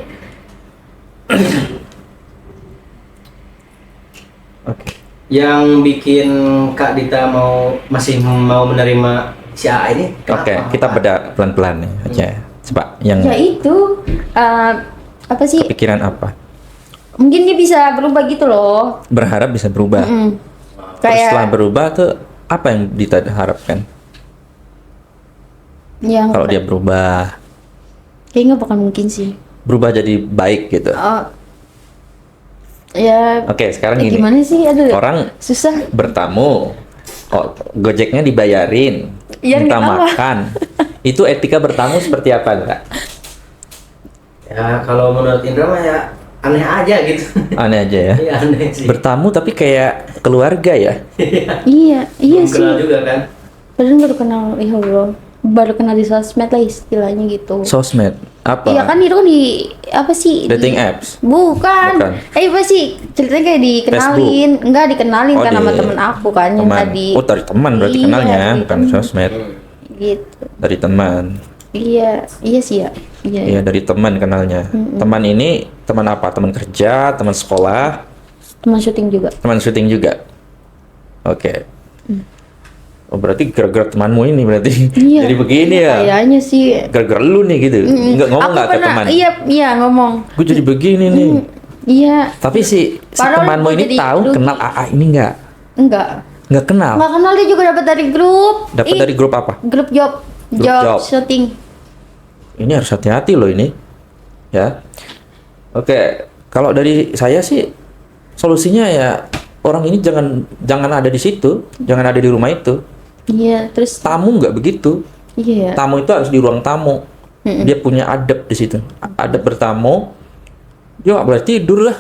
Speaker 2: Oke.
Speaker 3: Yang bikin Kak Dita masih mau menerima si AA ini?
Speaker 2: Oke,
Speaker 3: kenapa?
Speaker 2: kita bedah pelan-pelan nih aja. Coba yang
Speaker 1: Ya itu apa sih?
Speaker 2: kepikiran apa?
Speaker 1: Mungkin dia bisa berubah gitu loh.
Speaker 2: Berharap bisa berubah. Terus setelah
Speaker 1: Kayak
Speaker 2: berubah tuh apa yang Dita harapkan?
Speaker 1: yang
Speaker 2: Kalau dia berubah,
Speaker 1: kayaknya bukan mungkin sih.
Speaker 2: berubah jadi baik gitu.
Speaker 1: Oh, ya.
Speaker 2: Oke, sekarang gini.
Speaker 1: Gimana sih? Aduh.
Speaker 2: Orang
Speaker 1: Susah.
Speaker 2: bertamu, Gojeknya dibayarin,
Speaker 1: Iya,
Speaker 2: minta
Speaker 1: kenapa?
Speaker 2: makan. Itu etika bertamu seperti apa, enggak?
Speaker 3: Ya kalau menurut Indra mah ya aneh aja gitu.
Speaker 2: Aneh aja ya.
Speaker 3: Iya aneh sih.
Speaker 2: Bertamu tapi kayak keluarga ya.
Speaker 1: Iya
Speaker 3: Belum
Speaker 1: sih.
Speaker 3: kenal juga kan.
Speaker 1: Padahal baru kenal, ya Allah. Baru kenal di sosmed lah istilahnya gitu.
Speaker 2: Sosmed apa?
Speaker 1: Iya kan itu kan di apa sih?
Speaker 2: Dating
Speaker 1: Di-
Speaker 2: apps.
Speaker 1: Bukan.
Speaker 2: Bukan.
Speaker 1: Apa sih? Ceritanya kayak dikenalin. Enggak dikenalin kan sama temen aku kan yang
Speaker 2: teman.
Speaker 1: tadi.
Speaker 2: Oh, dari teman berarti
Speaker 1: Iya,
Speaker 2: kenalnya,
Speaker 1: dari
Speaker 2: bukan
Speaker 1: teman.
Speaker 2: sosmed.
Speaker 1: Gitu.
Speaker 2: Dari teman.
Speaker 1: Iya, iya sih ya. Iya.
Speaker 2: Iya, dari teman kenalnya. Teman ini teman apa? Teman kerja, teman sekolah,
Speaker 1: Teman syuting juga.
Speaker 2: teman syuting juga. Oke. Oh, berarti gara-gara temanmu ini berarti.
Speaker 1: Iya.
Speaker 2: Jadi begini ya.
Speaker 1: Kayaknya sih.
Speaker 2: Gara-gara lu nih gitu. Enggak ngomong
Speaker 1: Aku
Speaker 2: enggak ke
Speaker 1: pernah,
Speaker 2: teman.
Speaker 1: iya ngomong.
Speaker 2: Gue jadi begini nih.
Speaker 1: Iya.
Speaker 2: Tapi si
Speaker 1: Padahal
Speaker 2: temanmu
Speaker 1: gua
Speaker 2: ini
Speaker 1: jadi
Speaker 2: tahu
Speaker 1: rugi.
Speaker 2: kenal AA ini enggak?
Speaker 1: Enggak.
Speaker 2: Enggak kenal.
Speaker 1: Enggak kenal, dia juga dapat dari grup.
Speaker 2: Dapat
Speaker 1: Ih,
Speaker 2: dari grup apa?
Speaker 1: grup job.
Speaker 2: Grup
Speaker 1: Job
Speaker 2: job.
Speaker 1: syuting.
Speaker 2: Ini harus hati-hati loh ini. Ya. Oke, kalau dari saya sih solusinya ya orang ini jangan ada di situ, jangan ada di rumah itu.
Speaker 1: Iya, terus
Speaker 2: Tamu nggak begitu.
Speaker 1: iya.
Speaker 2: Tamu itu harus di ruang tamu. Dia punya adab di situ. Adab bertamu. Ya nggak boleh tidur lah.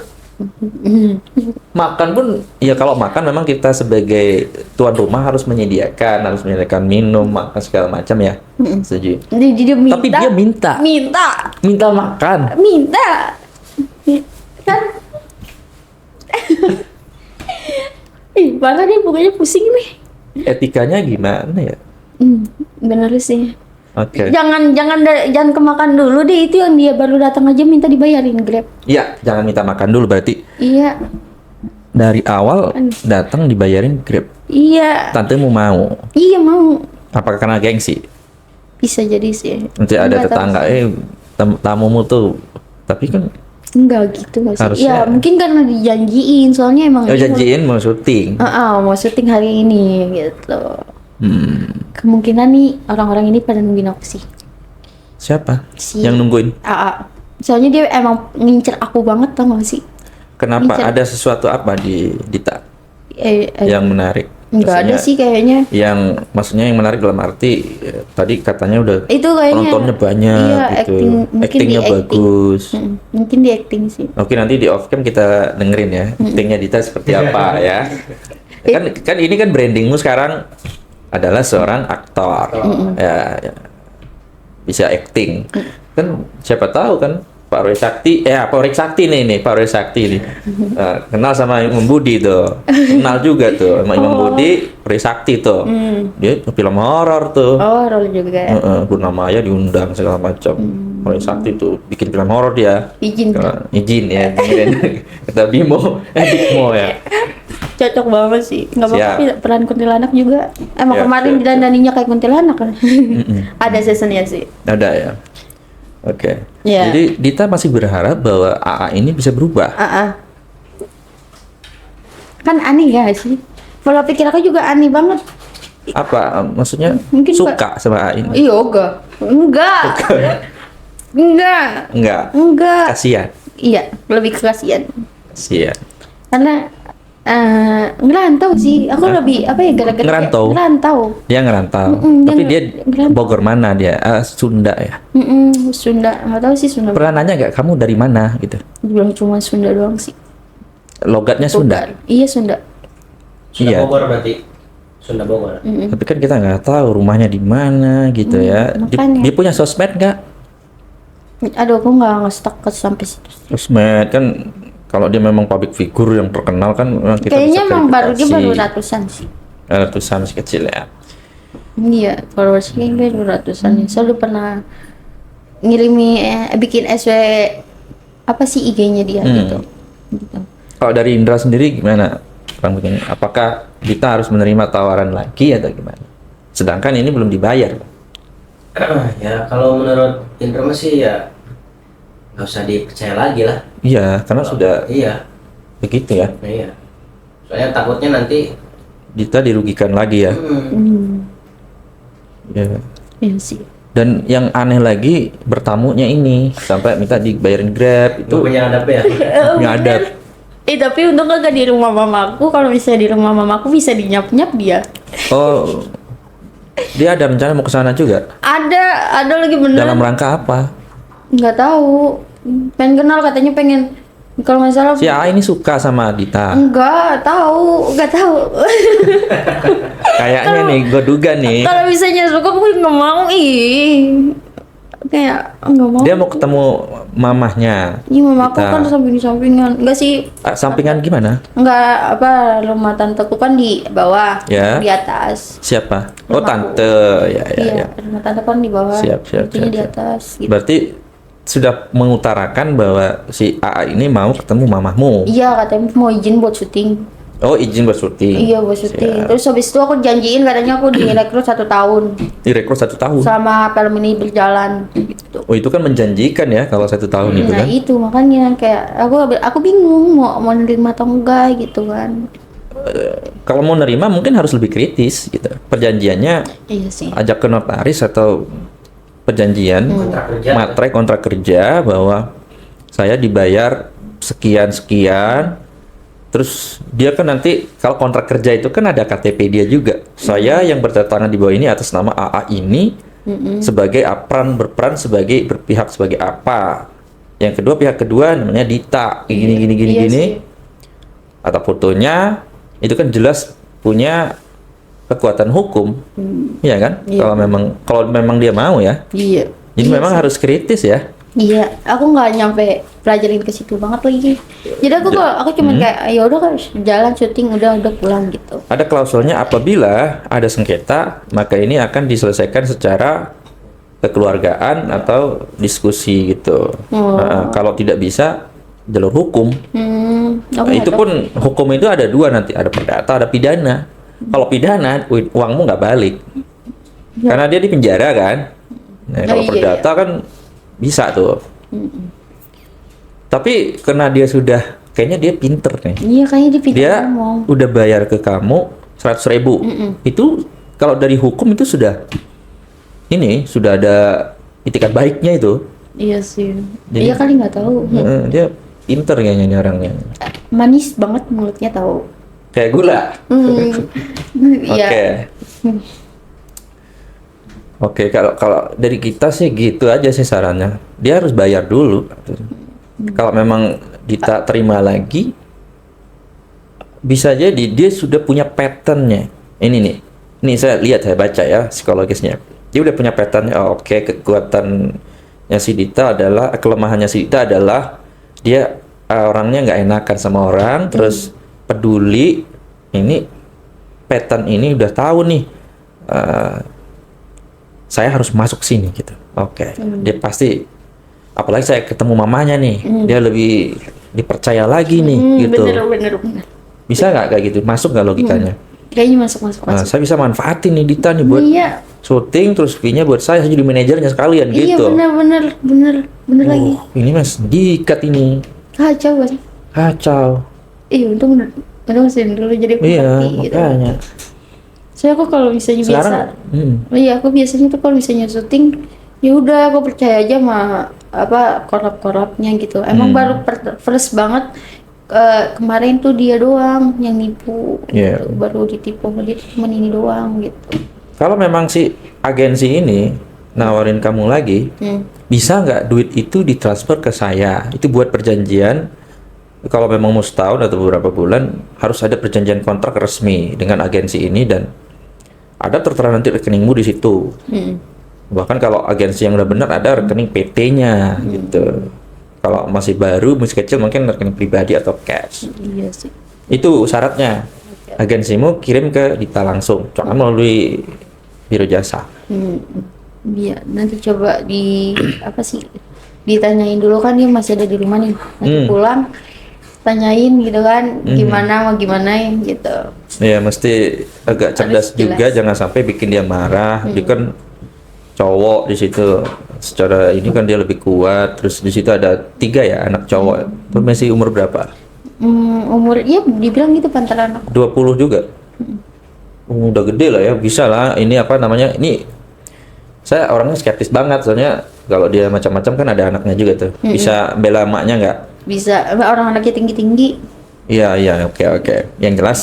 Speaker 2: Makan pun ya kalau makan memang kita sebagai tuan rumah harus menyediakan minum, makan segala macam ya. Setuju.
Speaker 1: Dia minta.
Speaker 2: Tapi dia minta. Minta makan.
Speaker 1: Minta. Kan? Ih, banget nih pokoknya pusing nih.
Speaker 2: Etikanya gimana ya?
Speaker 1: Bener sih.
Speaker 2: Oke.
Speaker 1: Jangan kemakan dulu deh, itu yang dia baru datang aja minta dibayarin Grab.
Speaker 2: Iya, jangan minta makan dulu berarti
Speaker 1: Iya.
Speaker 2: dari awal datang dibayarin Grab.
Speaker 1: Iya.
Speaker 2: Tantemu mau.
Speaker 1: Iya mau.
Speaker 2: Apakah karena gengsi?
Speaker 1: Bisa jadi sih.
Speaker 2: Nanti ada
Speaker 1: Nggak tahu
Speaker 2: tetangga, tamumu tuh. Tapi kan
Speaker 1: Enggak gitu nggak sih?
Speaker 2: Harusnya-
Speaker 1: Ya mungkin karena dijanjiin, soalnya emang dia
Speaker 2: janjiin mau syuting.
Speaker 1: mau syuting hari ini gitu.
Speaker 2: Hmm,
Speaker 1: Kemungkinan nih orang-orang ini pada nungguin aku sih.
Speaker 2: siapa?
Speaker 1: Si
Speaker 2: Yang nungguin?
Speaker 1: AA. Soalnya dia emang ngincer aku banget, tau gak sih?
Speaker 2: Kenapa?
Speaker 1: Ngincer.
Speaker 2: Ada sesuatu apa di Dita
Speaker 1: Eh,
Speaker 2: yang menarik?
Speaker 1: enggak ada
Speaker 2: Maksudnya,
Speaker 1: sih kayaknya.
Speaker 2: Maksudnya yang menarik dalam arti tadi katanya udah
Speaker 1: Itu kayaknya
Speaker 2: penontonnya banyak
Speaker 1: iya,
Speaker 2: gitu.
Speaker 1: acting, mungkin
Speaker 2: Actingnya
Speaker 1: di acting.
Speaker 2: bagus.
Speaker 1: Mungkin di acting sih.
Speaker 2: Oke, nanti di off cam kita dengerin ya actingnya Dita seperti apa ya. Kan ini kan brandingmu sekarang adalah seorang aktor. Ya, bisa acting. Kan siapa tahu kan Pak Roy Sakti, Pak Roy Sakti nih Pak Roy Sakti nih. Kenal sama Imam Budi tuh. Kenal juga tuh sama Imam Budi, Roy Sakti tuh. Dia film horor tuh.
Speaker 1: Oh, role juga.
Speaker 2: Luna Maya diundang segala macam. Roy Sakti tuh bikin film horor dia.
Speaker 1: Izin.
Speaker 2: Izin ya, dengerin. Kata Bimo, Bimo ya.
Speaker 1: Cocok banget sih. Nggak
Speaker 2: Siap.
Speaker 1: apa-apa peran kuntilanak juga. Emang
Speaker 2: Siap,
Speaker 1: kemarin
Speaker 2: siap,
Speaker 1: didandaninya kayak kuntilanak kan. Ada seasonnya sih.
Speaker 2: Ada ya. Oke.
Speaker 1: Iya.
Speaker 2: Jadi Dita masih berharap bahwa AA ini bisa berubah.
Speaker 1: Kan aneh ya sih. Pola pikir aku juga aneh banget.
Speaker 2: Apa maksudnya?
Speaker 1: Mungkin
Speaker 2: Suka sama AA ini?
Speaker 1: Iya, enggak. Enggak. Enggak.
Speaker 2: Enggak.
Speaker 1: Enggak.
Speaker 2: Kasihan.
Speaker 1: Iya, lebih ke kasihan.
Speaker 2: Kasihan.
Speaker 1: Karena Ngerantau sih. Aku lebih apa ya gara-gara kayak
Speaker 2: Ngerantau?
Speaker 1: ngerantau.
Speaker 2: Dia ngerantau.
Speaker 1: Dia
Speaker 2: Tapi dia
Speaker 1: ngerantau.
Speaker 2: Bogor mana dia? Sunda ya.
Speaker 1: Sunda, nggak tahu sih Sunda.
Speaker 2: Pernah nanya nggak kamu dari mana gitu?
Speaker 1: Bilang cuma Sunda doang sih.
Speaker 2: Logatnya Sunda.
Speaker 1: Bukan. Iya Sunda.
Speaker 3: Sunda
Speaker 2: Iya.
Speaker 3: Bogor berarti. Sunda Bogor.
Speaker 2: Tapi kan kita nggak tahu rumahnya di mana gitu ya.
Speaker 1: makanya.
Speaker 2: Dia punya sosmed nggak?
Speaker 1: Aduh, aku nggak stuck ke sampai situ.
Speaker 2: Sosmed kan kalau dia memang public figure yang terkenal kan memang kita
Speaker 1: Kayaknya
Speaker 2: bisa
Speaker 1: emang dia
Speaker 2: verifikasi.
Speaker 1: baru ratusan sih.
Speaker 2: Ratusan masih kecil ya.
Speaker 1: Iya, followersnya baru ratusan. Soalnya pernah ngirimi bikin SW apa sih IG-nya dia gitu. Gitu.
Speaker 2: Kalau dari Indra sendiri gimana? Bang begini, apakah kita harus menerima tawaran lagi atau gimana? Sedangkan ini belum dibayar.
Speaker 3: Ya kalau menurut Indra mah sih ya nggak usah dipercaya lagi lah.
Speaker 2: Iya, karena sudah
Speaker 3: Iya,
Speaker 2: begitu ya.
Speaker 3: iya. Soalnya takutnya nanti
Speaker 2: Kita dirugikan lagi ya. Ya.
Speaker 1: Iya sih.
Speaker 2: Dan yang aneh lagi bertamunya ini sampai minta dibayarin Grab
Speaker 3: itu
Speaker 2: itu
Speaker 3: punya adab ya.
Speaker 2: nggak ada.
Speaker 1: Tapi untung kagak di rumah mamaku. Kalau misalnya di rumah mamaku bisa dinyap-nyap dia.
Speaker 2: Oh, dia ada rencana mau ke sana juga.
Speaker 1: Ada lagi bener.
Speaker 2: Dalam rangka apa?
Speaker 1: Nggak tahu. Pengen kenal katanya pengen. Kalau nggak salah.
Speaker 2: Si A ini suka sama Dita.
Speaker 1: Nggak tahu.
Speaker 2: Kayaknya nih, gue duga nih.
Speaker 1: Kalau misalnya suka aku nggak mau kayak nggak mau.
Speaker 2: Dia mau ketemu mamahnya.
Speaker 1: Iya mamaku
Speaker 2: Dita.
Speaker 1: kan samping-sampingan. Enggak sih.
Speaker 2: Sampingan gimana?
Speaker 1: Enggak apa rumah tanteku kan di bawah,
Speaker 2: Ya.
Speaker 1: di atas.
Speaker 2: Siapa? Oh,
Speaker 1: Rumahku.
Speaker 2: tante. Ya, ya,
Speaker 1: Iya,
Speaker 2: ya.
Speaker 1: rumah tante kan di bawah.
Speaker 2: Siap, siap,
Speaker 1: Tentunya
Speaker 2: siap,
Speaker 1: di
Speaker 2: siap.
Speaker 1: atas gitu.
Speaker 2: Berarti sudah mengutarakan bahwa si AA ini mau ketemu mamahmu.
Speaker 1: Iya, katanya mau izin buat syuting.
Speaker 2: Oh, izin buat syuting.
Speaker 1: Iya, buat syuting.
Speaker 2: Siap.
Speaker 1: Terus habis itu aku janjiin katanya aku direkrut 1 tahun
Speaker 2: Direkrut 1 tahun.
Speaker 1: selama film ini berjalan gitu.
Speaker 2: Oh, itu kan menjanjikan ya kalau 1 tahun itu
Speaker 1: Nah,
Speaker 2: kan.
Speaker 1: itu makanya kayak aku bingung mau nerima atau enggak gitu kan.
Speaker 2: Kalau mau nerima mungkin harus lebih kritis gitu. Perjanjiannya
Speaker 1: Iya sih.
Speaker 2: ajak ke notaris atau perjanjian
Speaker 3: Kontrak kerja.
Speaker 2: materai kontrak kerja bahwa saya dibayar sekian. Terus dia kan nanti kalau kontrak kerja itu kan ada KTP dia juga. Saya yang bertangan di bawah ini atas nama AA ini sebagai berperan sebagai berpihak sebagai apa. Yang kedua pihak kedua namanya Dita gini
Speaker 1: Iya
Speaker 2: gini.
Speaker 1: sih.
Speaker 2: Atau fotonya itu kan jelas punya kekuatan hukum. Iya kan?
Speaker 1: Iya.
Speaker 2: Kalau memang dia mau ya.
Speaker 1: Iya.
Speaker 2: Jadi memang harus kritis ya.
Speaker 1: Iya, aku nggak nyampe pelajarin ke situ banget lagi. Jadi aku cuma kayak ya udah kan jalan syuting udah pulang gitu.
Speaker 2: Ada klausulnya apabila ada sengketa, maka ini akan diselesaikan secara kekeluargaan atau diskusi gitu. Nah, kalau tidak bisa jalur hukum.
Speaker 1: Aku
Speaker 2: Itu pun hukum itu ada 2 nanti, ada perdata, ada pidana. Kalau pidana uangmu nggak balik. Karena dia di penjara kan. Nah, kalau
Speaker 1: iya,
Speaker 2: perdata kan bisa tuh. Tapi karena dia sudah kayaknya dia pinter nih.
Speaker 1: Iya kayaknya di video
Speaker 2: Dia
Speaker 1: ngomong.
Speaker 2: udah bayar ke kamu 100.000. Itu kalau dari hukum itu sudah ada itikat baiknya itu.
Speaker 1: Iya sih.
Speaker 2: Jadi-
Speaker 1: Iya kali nggak tahu.
Speaker 2: Dia pinter kayaknya ini orangnya.
Speaker 1: Manis banget mulutnya tahu.
Speaker 2: Kayak gula.
Speaker 1: Iya.
Speaker 2: Oke. Oke, kalau dari kita sih gitu aja sih sarannya. Dia harus bayar dulu. Kalau memang Dita terima lagi, bisa jadi dia sudah punya patternnya. Ini nih, saya baca ya psikologisnya. Dia udah punya patternnya. Oh, oke, kekuatannya si Dita adalah, kelemahannya si Dita adalah dia orangnya nggak enakan sama orang, terus peduli. Ini pattern ini udah tahu nih. Saya harus masuk sini gitu. Oke. Dia pasti, apalagi saya ketemu mamanya nih, dia lebih dipercaya lagi nih gitu.
Speaker 1: Bener.
Speaker 2: Bisa nggak kayak gitu? Masuk nggak logikanya?
Speaker 1: Kayaknya masuk.
Speaker 2: Nah, saya bisa manfaatin nih Dita nih buat
Speaker 1: Iya.
Speaker 2: syuting, terus fee-nya buat saya jadi manajernya sekalian
Speaker 1: Iya
Speaker 2: gitu.
Speaker 1: bener lagi.
Speaker 2: Ini mas diikat ini
Speaker 1: Kacau kan?
Speaker 2: kacau.
Speaker 1: Untung masih dulu jadi aku
Speaker 2: Iya,
Speaker 1: ngerti gitu.
Speaker 2: makanya.
Speaker 1: Saya aku kalau misalnya
Speaker 2: Sekarang,
Speaker 1: iya aku biasanya tuh kalau misalnya syuting ya udah aku percaya aja sama apa korlap-korlapnya gitu. Emang baru first banget kemarin tuh dia doang yang nipu,
Speaker 2: Iya.
Speaker 1: gitu. Baru ditipu sama dia cuma ini doang gitu.
Speaker 2: Kalau memang si agensi ini nawarin kamu lagi, bisa nggak duit itu ditransfer ke saya? Itu buat perjanjian. Kalau memang mau setahun atau beberapa bulan, harus ada perjanjian kontrak resmi dengan agensi ini dan ada tertera nanti rekeningmu di situ. Bahkan kalau agensi yang udah benar ada rekening PT-nya gitu. Kalau masih baru, masih kecil mungkin rekening pribadi atau cash.
Speaker 1: Iya sih.
Speaker 2: Itu syaratnya. Agensimu kirim ke Dita langsung, jangan melalui biro jasa.
Speaker 1: Iya, nanti coba ditanyain dulu kan dia masih ada di rumah nih. Nanti pulang tanyain gitu kan gimana mau gimana gitu.
Speaker 2: Ya mesti agak cerdas
Speaker 1: Harus
Speaker 2: juga,
Speaker 1: jelas.
Speaker 2: jangan sampai bikin dia marah. Dia kan cowok di situ. Secara ini kan dia lebih kuat. Terus di situ ada 3 ya anak cowok. Itu masih umur berapa?
Speaker 1: Umur ya dibilang gitu pantaran aku.
Speaker 2: 20 juga. Udah gede lah ya, bisa lah. Ini apa namanya? Ini saya orangnya skeptis banget soalnya kalau dia macam-macam kan ada anaknya juga tuh. Bisa bela emaknya nggak?
Speaker 1: Bisa orang anaknya tinggi-tinggi.
Speaker 2: Iya, oke. Yang jelas,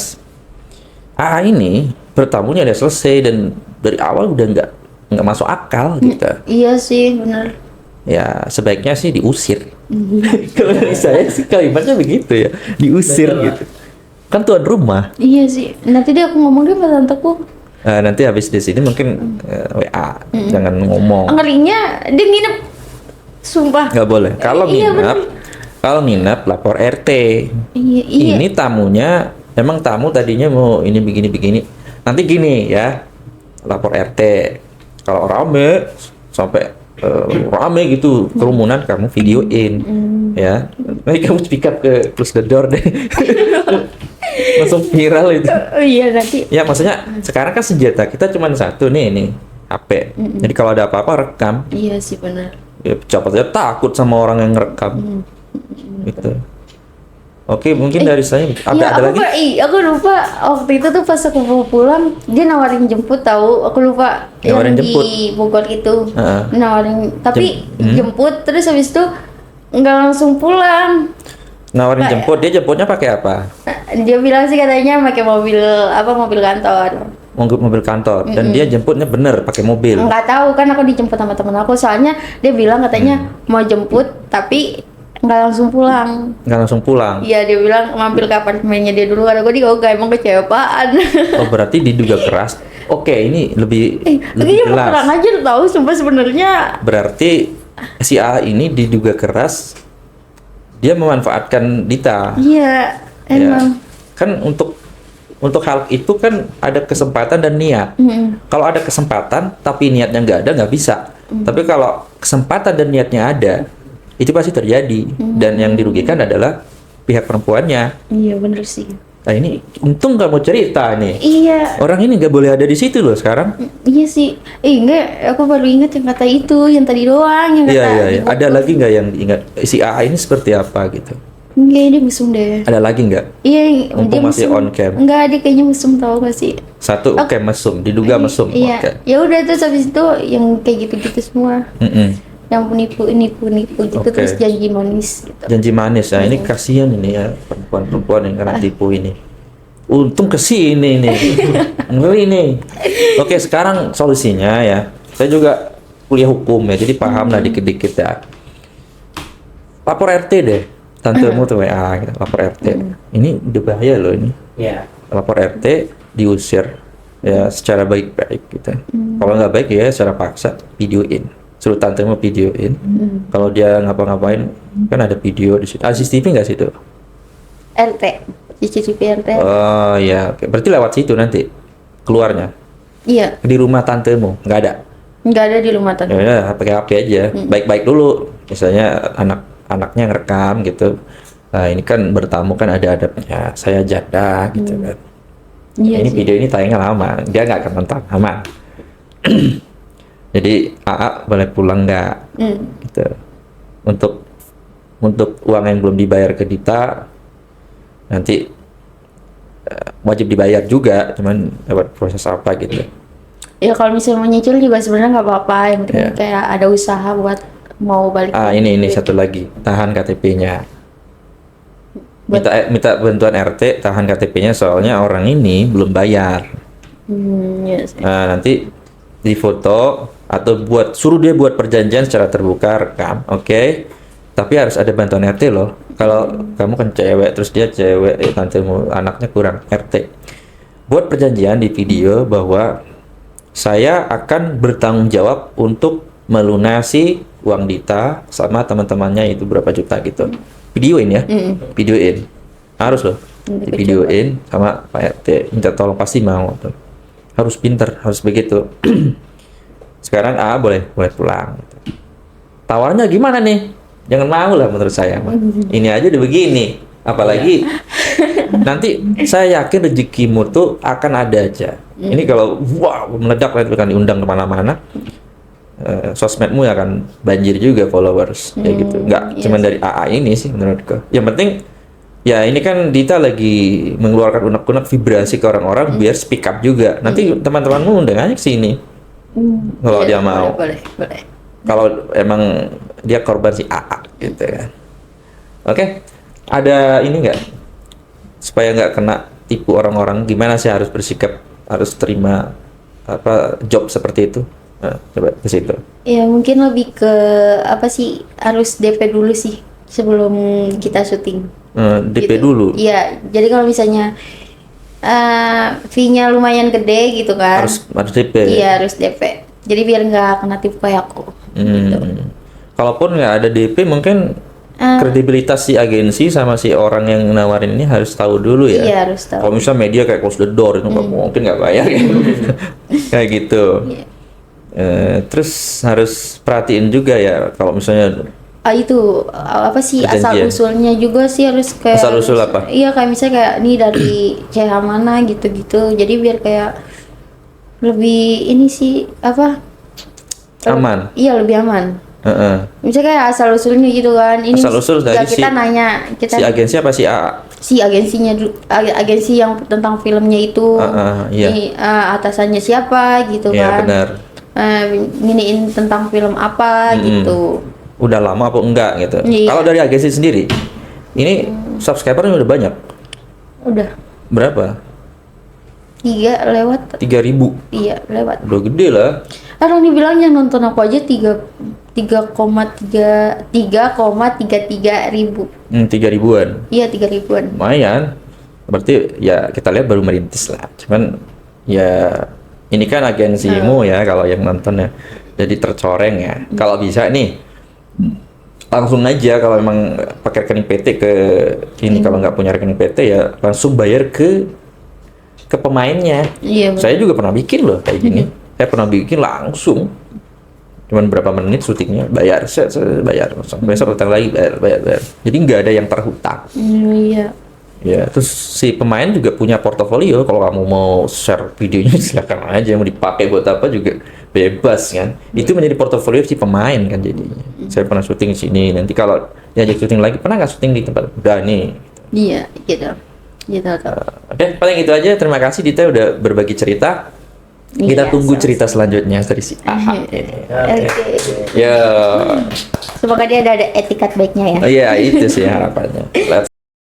Speaker 2: AA ini bertamunya udah selesai dan dari awal udah nggak masuk akal gitu.
Speaker 1: Iya sih bener.
Speaker 2: Ya sebaiknya sih diusir. Kalau dari saya sih kalimatnya begitu ya, diusir gitu. Kan tuan rumah.
Speaker 1: Iya sih. Nanti dia aku ngomong dia sama tanteku.
Speaker 2: Nanti habis di sini mungkin WA, jangan ngomong.
Speaker 1: Ngerinya dia nginep. Sumpah.
Speaker 2: Nggak boleh. Kalau
Speaker 1: Iya,
Speaker 2: nginep lapor RT.
Speaker 1: Iya.
Speaker 2: Ini tamunya, emang tamu tadinya mau ini begini. Nanti gini ya, lapor RT. Kalau rame sampai rame gitu kerumunan, kamu videoin ya. Nanti kamu speak up ke close the door deh. Langsung viral itu.
Speaker 1: Iya nanti.
Speaker 2: Ya maksudnya sekarang kan senjata kita cuma satu nih HP. Jadi kalau ada apa-apa rekam.
Speaker 1: Iya sih benar.
Speaker 2: Ya pejabat aja takut sama orang yang ngerekam. Gitu. Oke, mungkin dari saya ada lagi.
Speaker 1: Aku lupa waktu itu tuh pas aku mau pulang dia nawarin jemput tahu. Aku lupa
Speaker 2: Nawarin
Speaker 1: yang
Speaker 2: jemput?
Speaker 1: di Bogor itu.
Speaker 2: Heeh.
Speaker 1: Nawarin tapi jemput terus habis itu nggak langsung pulang.
Speaker 2: Nawarin jemput, dia jemputnya pakai apa?
Speaker 1: Dia bilang sih katanya pakai mobil kantor.
Speaker 2: Mobil kantor. Dan dia jemputnya bener pakai mobil.
Speaker 1: Nggak tahu kan aku dijemput sama temen aku soalnya dia bilang katanya mau jemput tapi nggak langsung pulang.
Speaker 2: Nggak langsung pulang.
Speaker 1: Iya dia bilang mampir ke apartemennya dia dulu karena gue digogah emang kecewaan.
Speaker 2: Oh berarti diduga keras. Oke, ini lebih
Speaker 1: Kayaknya
Speaker 2: jelas.
Speaker 1: kurang aja tahu sumpah sebenarnya.
Speaker 2: Berarti si A ini diduga keras. Dia memanfaatkan Dita.
Speaker 1: Iya
Speaker 2: Ya.
Speaker 1: emang.
Speaker 2: Kan untuk hal itu kan ada kesempatan dan niat. Kalau ada kesempatan tapi niatnya nggak ada, nggak bisa. Tapi kalau kesempatan dan niatnya ada, itu pasti terjadi. Dan yang dirugikan adalah pihak perempuannya.
Speaker 1: Iya bener sih.
Speaker 2: Nah ini untung nggak mau cerita nih.
Speaker 1: Iya.
Speaker 2: Orang ini nggak boleh ada di situ loh sekarang.
Speaker 1: Iya sih. Enggak, aku baru ingat yang kata itu, yang tadi doang, yang kata
Speaker 2: Iya.
Speaker 1: di
Speaker 2: Ada
Speaker 1: Bogor.
Speaker 2: lagi nggak yang diingat si AA ini seperti apa gitu?
Speaker 1: Enggak, dia mesum deh.
Speaker 2: Ada lagi nggak?
Speaker 1: Iya,
Speaker 2: Mumpung
Speaker 1: dia
Speaker 2: masih
Speaker 1: mesum.
Speaker 2: on cam.
Speaker 1: Enggak, dia kayaknya mesum tau gak sih?
Speaker 2: Satu oke mesum, diduga mesum.
Speaker 1: Iya.
Speaker 2: Oke.
Speaker 1: Ya udah terus habis itu yang kayak gitu-gitu semua. Yang nipu gitu
Speaker 2: Oke.
Speaker 1: terus janji manis gitu.
Speaker 2: Janji manis. Nah ini kasihan ini ya perempuan-perempuan yang kena tipu ini. Untung kesini nih. Ngeri nih. Oke sekarang solusinya ya. Saya juga kuliah hukum ya, jadi paham lah dikit-dikit ya. Lapor RT deh. Tantemu tuh WA gitu. Lapor RT. Ini udah bahaya loh ini.
Speaker 3: Iya.
Speaker 2: Lapor RT diusir ya secara baik-baik gitu. Kalau nggak baik ya secara paksa videoin. Suruh tantemu videoin. Kalau dia ngapa-ngapain kan ada video di situ. CCTV nggak situ?
Speaker 1: RT. CCTV RT.
Speaker 2: Oh ya, oke. Berarti lewat situ nanti keluarnya
Speaker 1: Iya,
Speaker 2: di rumah tantemu nggak ada.
Speaker 1: nggak ada di rumah tante.
Speaker 2: Ya udah pakai HP aja. Baik-baik dulu. Misalnya anaknya ngerekam gitu. Nah ini kan bertamu kan ada adabnya. Saya janda gitu kan.
Speaker 1: Iya
Speaker 2: Ini
Speaker 1: sih.
Speaker 2: video ini tayangnya lama. Dia nggak akan nonton aman. Jadi AA boleh pulang nggak? Gitu. Untuk uang yang belum dibayar ke Dita nanti wajib dibayar juga, cuman lewat proses apa gitu.
Speaker 1: Ya kalau misalnya mau nyicil juga sebenarnya nggak apa-apa. Yang penting
Speaker 2: Iya.
Speaker 1: kayak ada usaha buat mau balik.
Speaker 2: Ini satu lagi, tahan KTP-nya. minta bantuan RT tahan KTP-nya soalnya orang ini belum bayar.
Speaker 1: Yes.
Speaker 2: Nah, nanti difoto atau suruh dia buat perjanjian secara terbuka, rekam, oke. Tapi harus ada bantuan RT loh. Kalau kamu kan cewek, terus dia cewek, tantemu anaknya kurang RT. Buat perjanjian di video bahwa saya akan bertanggung jawab untuk melunasi uang Dita sama teman-temannya itu berapa juta gitu. Videoin ya, videoin. Harus loh, videoin sama Pak RT. Minta tolong pasti mau tuh. Harus pinter, harus begitu. Sekarang boleh pulang. Tawarnya gimana nih? Jangan mau lah menurut saya. Ini aja udah begini, apalagi nanti saya yakin rezekimu tuh akan ada aja. Ini kalau meledak nanti akan diundang kemana-mana. Sosmedmu akan banjir juga followers kayak gitu. Nggak cuma dari AA ini sih menurutku. Yang penting ya ini kan Dita lagi mengeluarkan unek-unek vibrasi ke orang-orang biar speak up juga. Nanti teman-temanmu undang aja ke sini. Kalau dia mau.
Speaker 1: Boleh.
Speaker 2: Kalau emang dia korban si AA gitu kan. Oke. Ada ini nggak? Supaya nggak kena tipu orang-orang, gimana sih harus bersikap, harus terima job seperti itu? Nah, coba ke situ.
Speaker 1: Ya mungkin lebih ke apa sih, harus DP dulu sih sebelum kita syuting.
Speaker 2: DP
Speaker 1: Gitu.
Speaker 2: dulu.
Speaker 1: Iya, jadi kalau misalnya fee-nya lumayan gede gitu kan.
Speaker 2: Harus DP.
Speaker 1: Iya, harus DP. Jadi biar nggak kena tipu kayak aku. Gitu.
Speaker 2: Kalaupun nggak ada DP, mungkin kredibilitas si agensi sama si orang yang nawarin ini harus tahu dulu ya.
Speaker 1: Iya, harus tahu.
Speaker 2: Kalau misalnya media kayak close the door itu nggak mungkin nggak bayar ya. Kayak gitu.
Speaker 1: Iya.
Speaker 2: Terus harus perhatiin juga ya kalau misalnya
Speaker 1: Itu apa sih
Speaker 2: perjanjian.
Speaker 1: asal usulnya juga sih harus kayak
Speaker 2: Asal usul apa?
Speaker 1: Iya, kayak misalnya kayak ini dari CH mana gitu-gitu. Jadi biar kayak lebih ini sih apa?
Speaker 2: Aman.
Speaker 1: Iya, lebih aman. Misalnya kayak asal usulnya gitu kan. Ini
Speaker 2: Asal usul dari
Speaker 1: kita nanya kita
Speaker 2: si agensi apa si AA?
Speaker 1: si agensinya agensi yang tentang filmnya itu.
Speaker 2: Iya.
Speaker 1: Ini atasannya siapa gitu
Speaker 2: Iya
Speaker 1: kan.
Speaker 2: benar.
Speaker 1: Nginiin tentang film apa gitu.
Speaker 2: Udah lama apa enggak gitu.
Speaker 1: Iya.
Speaker 2: Kalau dari agensi sendiri, ini subscribernya udah banyak.
Speaker 1: Udah
Speaker 2: Berapa?
Speaker 1: 3 lewat.
Speaker 2: 3.000.
Speaker 1: Iya, lewat.
Speaker 2: Udah gede lah.
Speaker 1: Orang dibilang yang nonton aku aja 3,33 ribu.
Speaker 2: 3.000-an.
Speaker 1: Iya, 3 ribuan.
Speaker 2: Lumayan. Berarti ya kita lihat baru merintis lah. Cuman ya ini kan agensimu ya kalau yang nonton ya. Jadi tercoreng ya. Kalau bisa nih langsung aja kalau memang pakai rekening PT ke ini, kalau nggak punya rekening PT ya langsung bayar ke pemainnya.
Speaker 1: Iya,
Speaker 2: Saya juga pernah bikin loh kayak gini. Saya pernah bikin langsung. Cuman berapa menit syutingnya bayar, bayar langsung. Besok datang lagi bayar. Jadi nggak ada yang terhutang.
Speaker 1: Iya.
Speaker 2: Ya, terus si pemain juga punya portofolio. Kalau kamu mau share videonya silakan aja, mau dipakai buat apa juga bebas kan. Itu menjadi portofolio si pemain kan jadinya. Saya pernah syuting di sini. Nanti kalau diajak syuting lagi, pernah nggak syuting di tempat? Udah nih.
Speaker 1: Iya, gitu. Gitu.
Speaker 2: Oke, paling itu aja. Terima kasih Dita udah berbagi cerita. Kita
Speaker 1: Iya,
Speaker 2: tunggu
Speaker 1: sama-sama.
Speaker 2: cerita selanjutnya dari si AA ini.
Speaker 1: Oke.
Speaker 2: Ya,
Speaker 1: Semoga dia ada etikat baiknya ya.
Speaker 2: iya itu sih harapannya. Let's